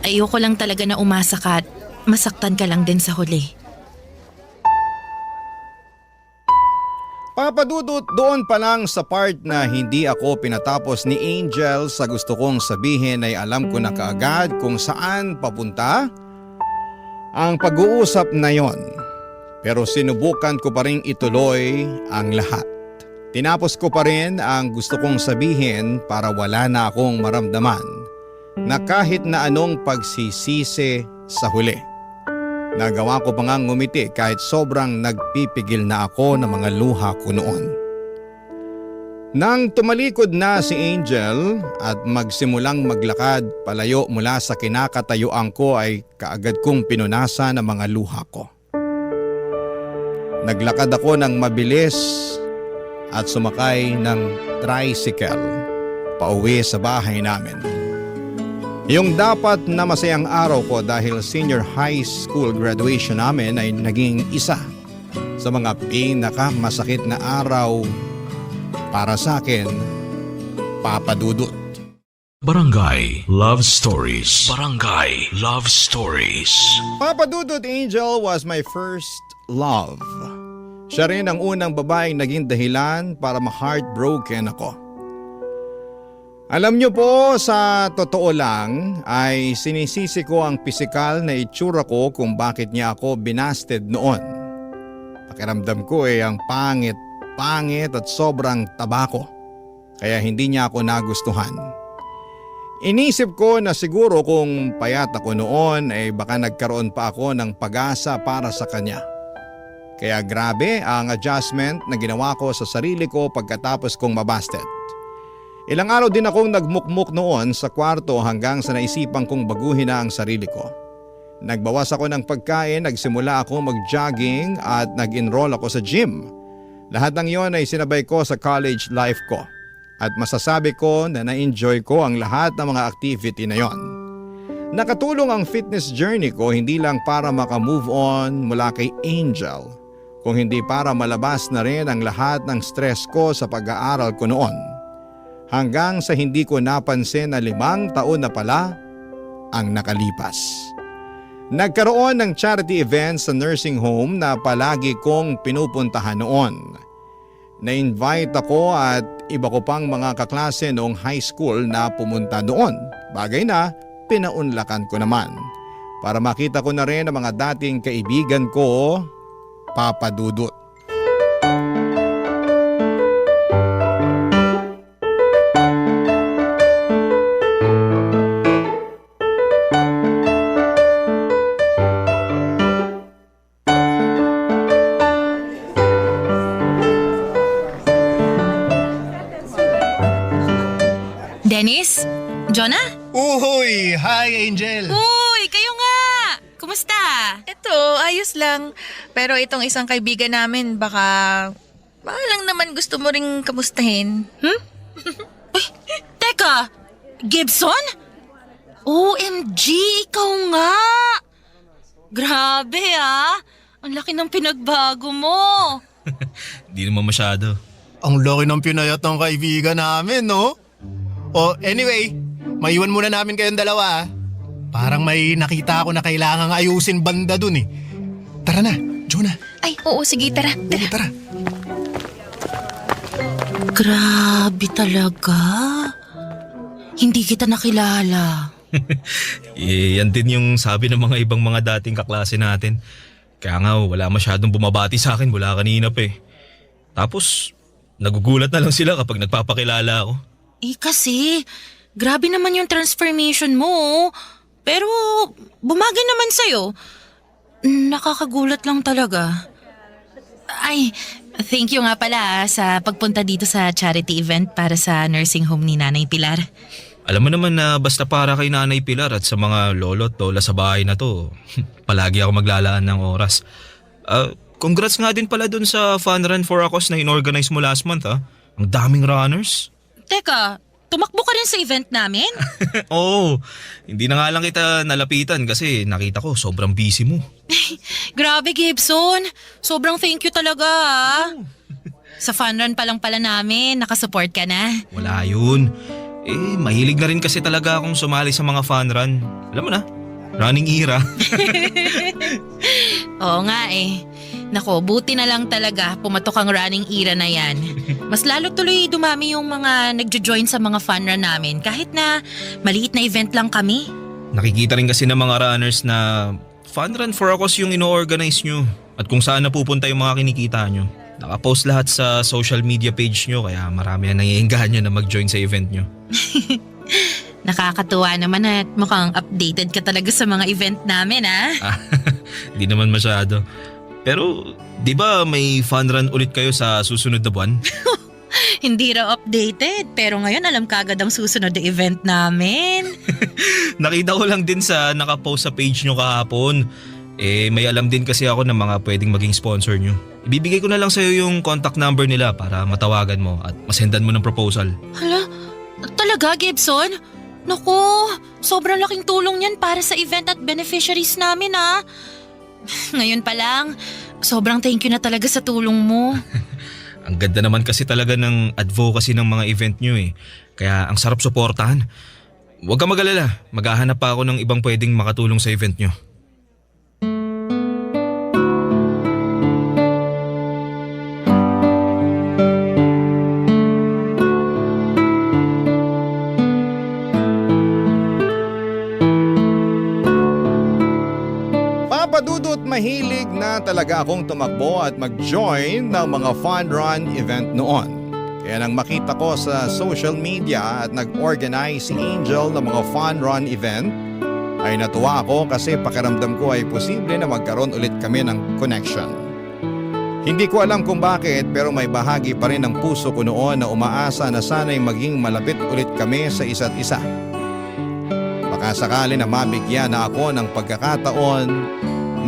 Ayoko lang talaga na umasa ka at masaktan ka lang din sa huli. Papa Dudut, doon pa lang sa part na hindi ako pinatapos ni Angel sa gusto kong sabihin ay alam ko na kaagad kung saan papunta ang pag-uusap na yon. Pero sinubukan ko pa rin ituloy ang lahat. Tinapos ko pa rin ang gusto kong sabihin para wala na akong maramdaman na kahit na anong pagsisisi sa huli. Nagawa ko pa ngang ngumiti kahit sobrang nagpipigil na ako ng mga luha ko noon. Nang tumalikod na si Angel at magsimulang maglakad palayo mula sa kinakatayuan ko ay kaagad kong pinunasan ang mga luha ko. Naglakad ako ng mabilis at sumakay ng tricycle pauwi sa bahay namin. Yung dapat na masayang araw ko dahil senior high school graduation namin ay naging isa sa mga pinakamasakit na araw para sa akin, Papa Dudut. Barangay Love Stories. Barangay Love Stories. Papa Dudut Angel was my first love. Siya rin ang unang babaeng naging dahilan para ma-heartbroken ako. Alam niyo po, sa totoo lang ay sinisisi ko ang pisikal na itsura ko kung bakit niya ako binasted noon. Pakiramdam ko ang pangit at sobrang taba ko. Kaya hindi niya ako nagustuhan. Inisip ko na siguro kung payat ako noon ay baka nagkaroon pa ako ng pag-asa para sa kanya. Kaya grabe ang adjustment na ginawa ko sa sarili ko pagkatapos kong mabasted. Ilang araw din akong nagmukmuk noon sa kwarto hanggang sa naisipan kong baguhin na ang sarili ko. Nagbawas ako ng pagkain, nagsimula ako mag-jogging at nag-enroll ako sa gym. Lahat ng yon ay sinabay ko sa college life ko. At masasabi ko na na-enjoy ko ang lahat ng mga activity na yon. Nakatulong ang fitness journey ko hindi lang para makamove on mula kay Angel, kung hindi para malabas na rin ang lahat ng stress ko sa pag-aaral ko noon. Hanggang sa hindi ko napansin na 5 taon na pala ang nakalipas. Nagkaroon ng charity event sa nursing home na palagi kong pinupuntahan noon. Na-invite ako at iba ko pang mga kaklase noong high school na pumunta doon. Bagay na pinaunlakan ko naman. Para makita ko na rin ang mga dating kaibigan ko, Papa Dudut. Dennis? Jonah? Uy! Hi, Angel! Uy, kayo nga! Kumusta? Ito, ayos lang. Pero itong isang kaibigan namin, baka lang naman gusto mo ring kamustahin. Uy, teka! Gibson? OMG, ikaw nga! Grabe ang laki ng pinagbago mo. Di naman masyado. Ang laki ng pinayat ng kaibigan namin, no? Anyway, maiwan muna namin kayong dalawa. Parang may nakita ako na kailangang ayusin banda dun eh. Tara na, Jonah. Ay, oo, sige, tara. Tara. Grabe talaga. Hindi kita nakilala. Yan din yung sabi ng mga ibang mga dating kaklase natin. Kaya nga wala masyadong bumabati sa akin mula kanina pa eh. Tapos nagugulat na lang sila kapag nagpapakilala ako. Kasi, grabe naman yung transformation mo. Pero, bumagay naman sa'yo. Nakakagulat lang talaga. Ay, thank you nga pala sa pagpunta dito sa charity event para sa nursing home ni Nanay Pilar. Alam mo naman na basta para kay Nanay Pilar at sa mga lolo at lola sa bahay na to, palagi ako maglalaan ng oras. Congrats nga din pala dun sa fun run for a cause na inorganize mo last month Ang daming runners. Teka, tumakbo ka rin sa event namin? Oo, hindi na nga lang kita nalapitan kasi nakita ko sobrang busy mo. Grabe Gibson, sobrang thank you talaga Sa fun run pa lang pala namin, nakasupport ka na. Wala yun. Mahilig na rin kasi talaga akong sumali sa mga fun run. Alam mo na, running era. Oo nga Nako, buti na lang talaga pumatok ang running era na yan. Mas lalo tuloy dumami yung mga nagjo-join sa mga fun run namin kahit na maliit na event lang kami. Nakikita rin kasi ng mga runners na Fun Run for a Cause yung ino-organize nyo at kung saan napupunta yung mga kinikita nyo. Nakapost lahat sa social media page nyo kaya marami na nangihingahan na mag-join sa event nyo. Nakakatuwa naman at mukhang updated ka talaga sa mga event namin, ha? Di naman masyado. Pero di ba may Fun Run ulit kayo sa susunod na buwan? Hindi raw updated, pero ngayon alam kagad ang susunod na event namin. Nakita ko lang din sa nakapost sa page nyo kahapon. May alam din kasi ako ng mga pwedeng maging sponsor nyo. Ibibigay ko na lang sa'yo yung contact number nila para matawagan mo at masendan mo ng proposal. Hala, talaga Gibson? Naku, sobrang laking tulong yan para sa event at beneficiaries namin, ha? Ngayon pa lang, sobrang thank you na talaga sa tulong mo. Ang ganda naman kasi talaga ng advocacy ng mga event nyo eh. Kaya ang sarap suportahan. Huwag kang mag-alala, maghahanap pa ako ng ibang pwedeng makatulong sa event nyo. Papadudot, mahilig na talaga akong tumakbo at mag-join ng mga fun run event noon. Kaya nang makita ko sa social media at nag-organize si Angel ng mga fun run event, ay natuwa ako kasi pakiramdam ko ay posible na magkaroon ulit kami ng connection. Hindi ko alam kung bakit pero may bahagi pa rin ng puso ko noon na umaasa na sana'y maging malapit ulit kami sa isa't isa. Baka sakali na mabigyan na ako ng pagkakataon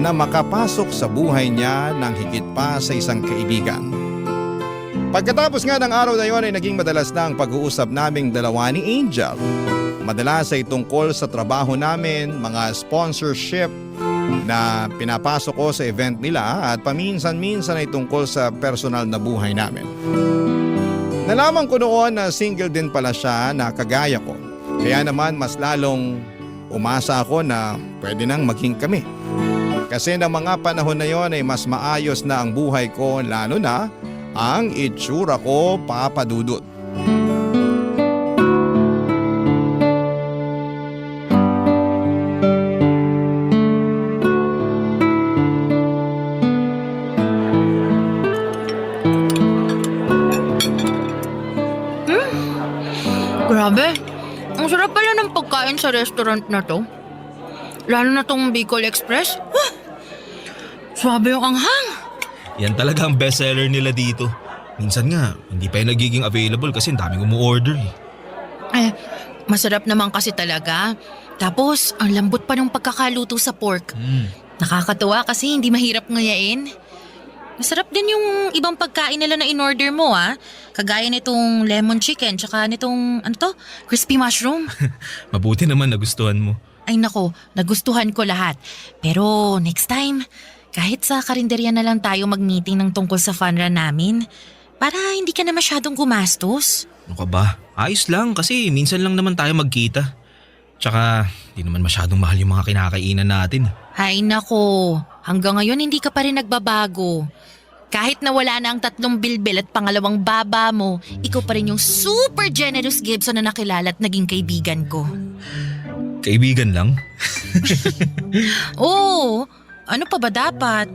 na makapasok sa buhay niya ng higit pa sa isang kaibigan. Pagkatapos nga ng araw na yon ay naging madalas na ang pag-uusap naming dalawa ni Angel. Madalas ay tungkol sa trabaho namin, mga sponsorship na pinapasok ko sa event nila at paminsan-minsan ay tungkol sa personal na buhay namin. Nalaman ko noon na single din pala siya na kagaya ko. Kaya naman mas lalong umasa ako na pwede nang maging kami. Kasi ng mga panahon na yon ay mas maayos na ang buhay ko lalo na ang itsura ko, Papa Dudut. Grabe, ang sarap pala ng pagkain sa restaurant na to. Lalo na tong Bicol Express. Swabe yung anghang. Yan talaga ang bestseller nila dito. Minsan nga, hindi pa yung nagiging available kasi ang daming umu-order eh. Masarap naman kasi talaga. Tapos, ang lambot pa ng pagkakaluto sa pork. Nakakatuwa kasi hindi mahirap ngayain. Masarap din yung ibang pagkain nila na in-order mo, ha? Kagaya nitong lemon chicken tsaka nitong, crispy mushroom. Mabuti naman nagustuhan mo. Ay nako, nagustuhan ko lahat. Pero next time, kahit sa karinderya na lang tayo mag-meeting ng tungkol sa fun run namin para hindi ka na masyadong gumastos. Ano ka ba? Ayos lang kasi minsan lang naman tayo magkita. Tsaka di naman masyadong mahal yung mga kinakainan natin. Ay nako, hanggang ngayon hindi ka pa rin nagbabago. Kahit na wala na ang 3 bilbil at pangalawang baba mo, ikaw pa rin yung super generous Gibson na nakilala at naging kaibigan ko. Kaibigan lang? Oo, ano pa ba dapat?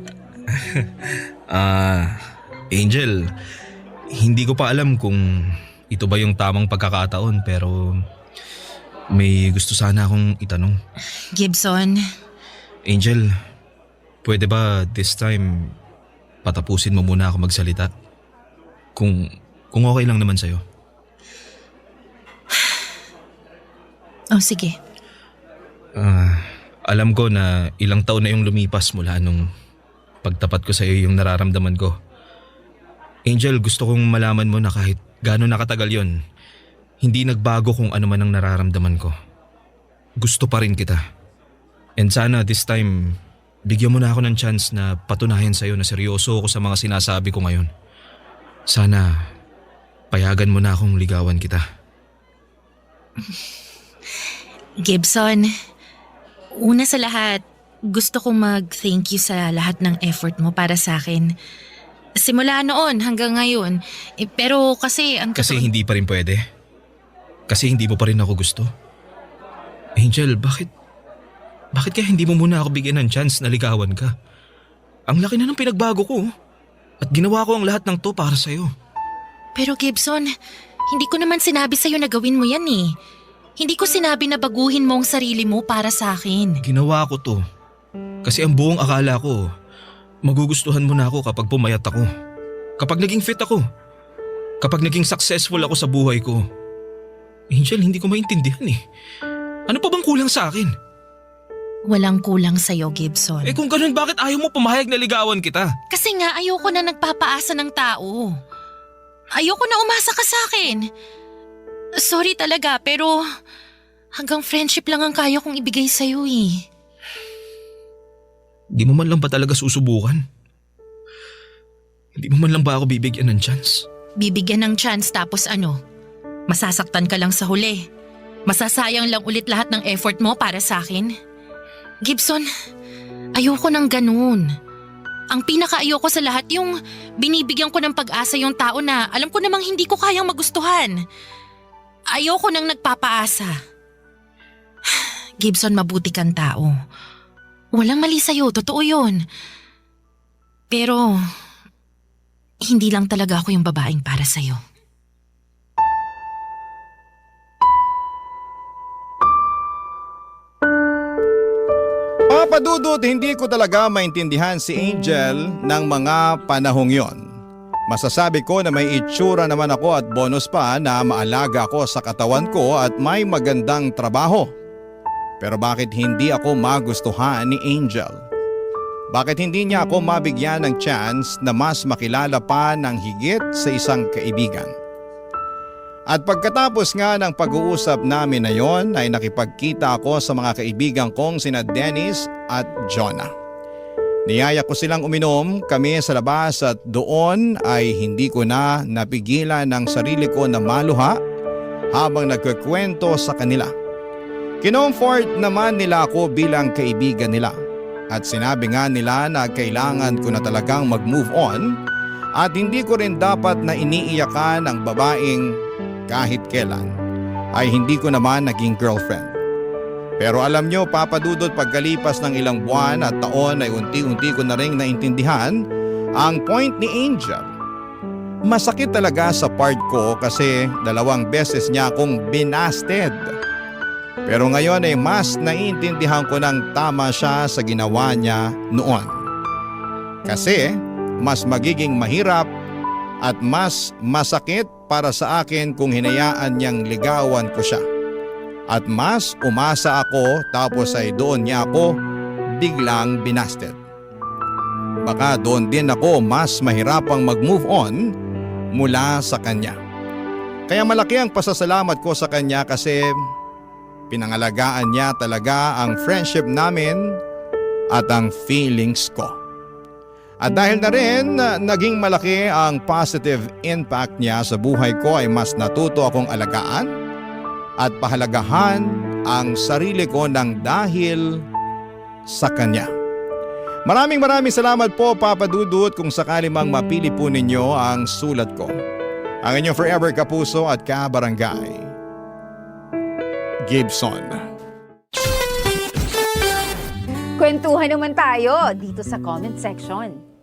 Angel, hindi ko pa alam kung ito ba yung tamang pagkakataon pero may gusto sana akong itanong. Gibson. Angel, pwede ba this time patapusin mo muna ako magsalita? Kung okay lang naman sa'yo. Oh, sige. Alam ko na ilang taon na yung lumipas mula nung pagtapat ko sa iyo yung nararamdaman ko. Angel, gusto kong malaman mo na kahit gaano nakatagal yon, hindi nagbago kung ano man ang nararamdaman ko. Gusto pa rin kita. And sana this time, bigyan mo na ako ng chance na patunayan sa iyo na seryoso ako sa mga sinasabi ko ngayon. Sana payagan mo na akong ligawan kita. Gibson, una sa lahat, gusto kong mag-thank you sa lahat ng effort mo para sa akin. Simula noon hanggang ngayon. Pero kasi Kasi hindi pa rin pwede? Kasi hindi mo pa rin ako gusto? Angel, bakit Bakit kaya hindi mo muna ako bigyan ng chance na ligawan ka? Ang laki na ng pinagbago ko. At ginawa ko ang lahat ng to para sa'yo. Pero Gibson, hindi ko naman sinabi sa'yo na gawin mo yan eh. Hindi ko sinabi na baguhin mo ang sarili mo para sa akin. Ginawa ko to. Kasi ang buong akala ko, magugustuhan mo na ako kapag pumayat ako. Kapag naging fit ako. Kapag naging successful ako sa buhay ko. Angel, hindi ko maintindihan eh. Ano pa bang kulang sa akin? Walang kulang sa'yo, Gibson. Kung ganun, bakit ayaw mo pumayag na ligawan kita? Kasi nga ayoko na nagpapaasa ng tao. Ayoko na umasa ka sa akin. Sorry talaga, pero hanggang friendship lang ang kaya kong ibigay sa'yo eh. Di mo man lang ba talaga susubukan? Hindi mo man lang ba ako bibigyan ng chance? Bibigyan ng chance tapos ano? Masasaktan ka lang sa huli. Masasayang lang ulit lahat ng effort mo para sa akin. Gibson, ayoko ng ganun. Ang pinaka-ayoko sa lahat yung binibigyan ko ng pag-asa yung tao na alam ko namang hindi ko kayang magustuhan. Ayoko nang nagpapaasa. Gibson, mabuti kang tao. Walang mali sa'yo, totoo yun. Pero, hindi lang talaga ako yung babaeng para sa'yo. Papadudot, hindi ko talaga maintindihan si Angel ng mga panahong yon. Masasabi ko na may itsura naman ako at bonus pa na maalaga ako sa katawan ko at may magandang trabaho. Pero bakit hindi ako magustuhan ni Angel? Bakit hindi niya ako mabigyan ng chance na mas makilala pa ng higit sa isang kaibigan? At pagkatapos nga ng pag-uusap namin na yon ay nakipagkita ako sa mga kaibigan kong sina Dennis at Jonah. Niyaya ko silang uminom kami sa labas at doon ay hindi ko na napigilan ng sarili ko na maluha habang nagkukwento sa kanila. Kinomfort naman nila ako bilang kaibigan nila at sinabi nga nila na kailangan ko na talagang mag-move on at hindi ko rin dapat na iniiyakan ang babaeng kahit kailan ay hindi ko naman naging girlfriend. Pero alam nyo, papadudot, pagkalipas ng ilang buwan at taon ay unti-unti ko na rin naintindihan ang point ni Angel. Masakit talaga sa part ko kasi 2 beses niya akong binasted. Pero ngayon ay mas naiintindihan ko ng tama siya sa ginawa niya noon. Kasi mas magiging mahirap at mas masakit para sa akin kung hinayaan niyang ligawan ko siya. At mas umasa ako tapos ay doon niya ako biglang binasted. Baka doon din ako mas mahirapang mag-move on mula sa kanya. Kaya malaki ang pasasalamat ko sa kanya kasi pinangalagaan niya talaga ang friendship namin at ang feelings ko. At dahil na rin naging malaki ang positive impact niya sa buhay ko ay mas natuto akong alagaan at pahalagahan ang sarili ko ng dahil sa kanya. Maraming salamat po, Papa Dudut, kung sakali mang mapili po ninyo ang sulat ko. Ang inyong forever kapuso at kabarangay, Gibson. Kwentuhan naman tayo dito sa comment section.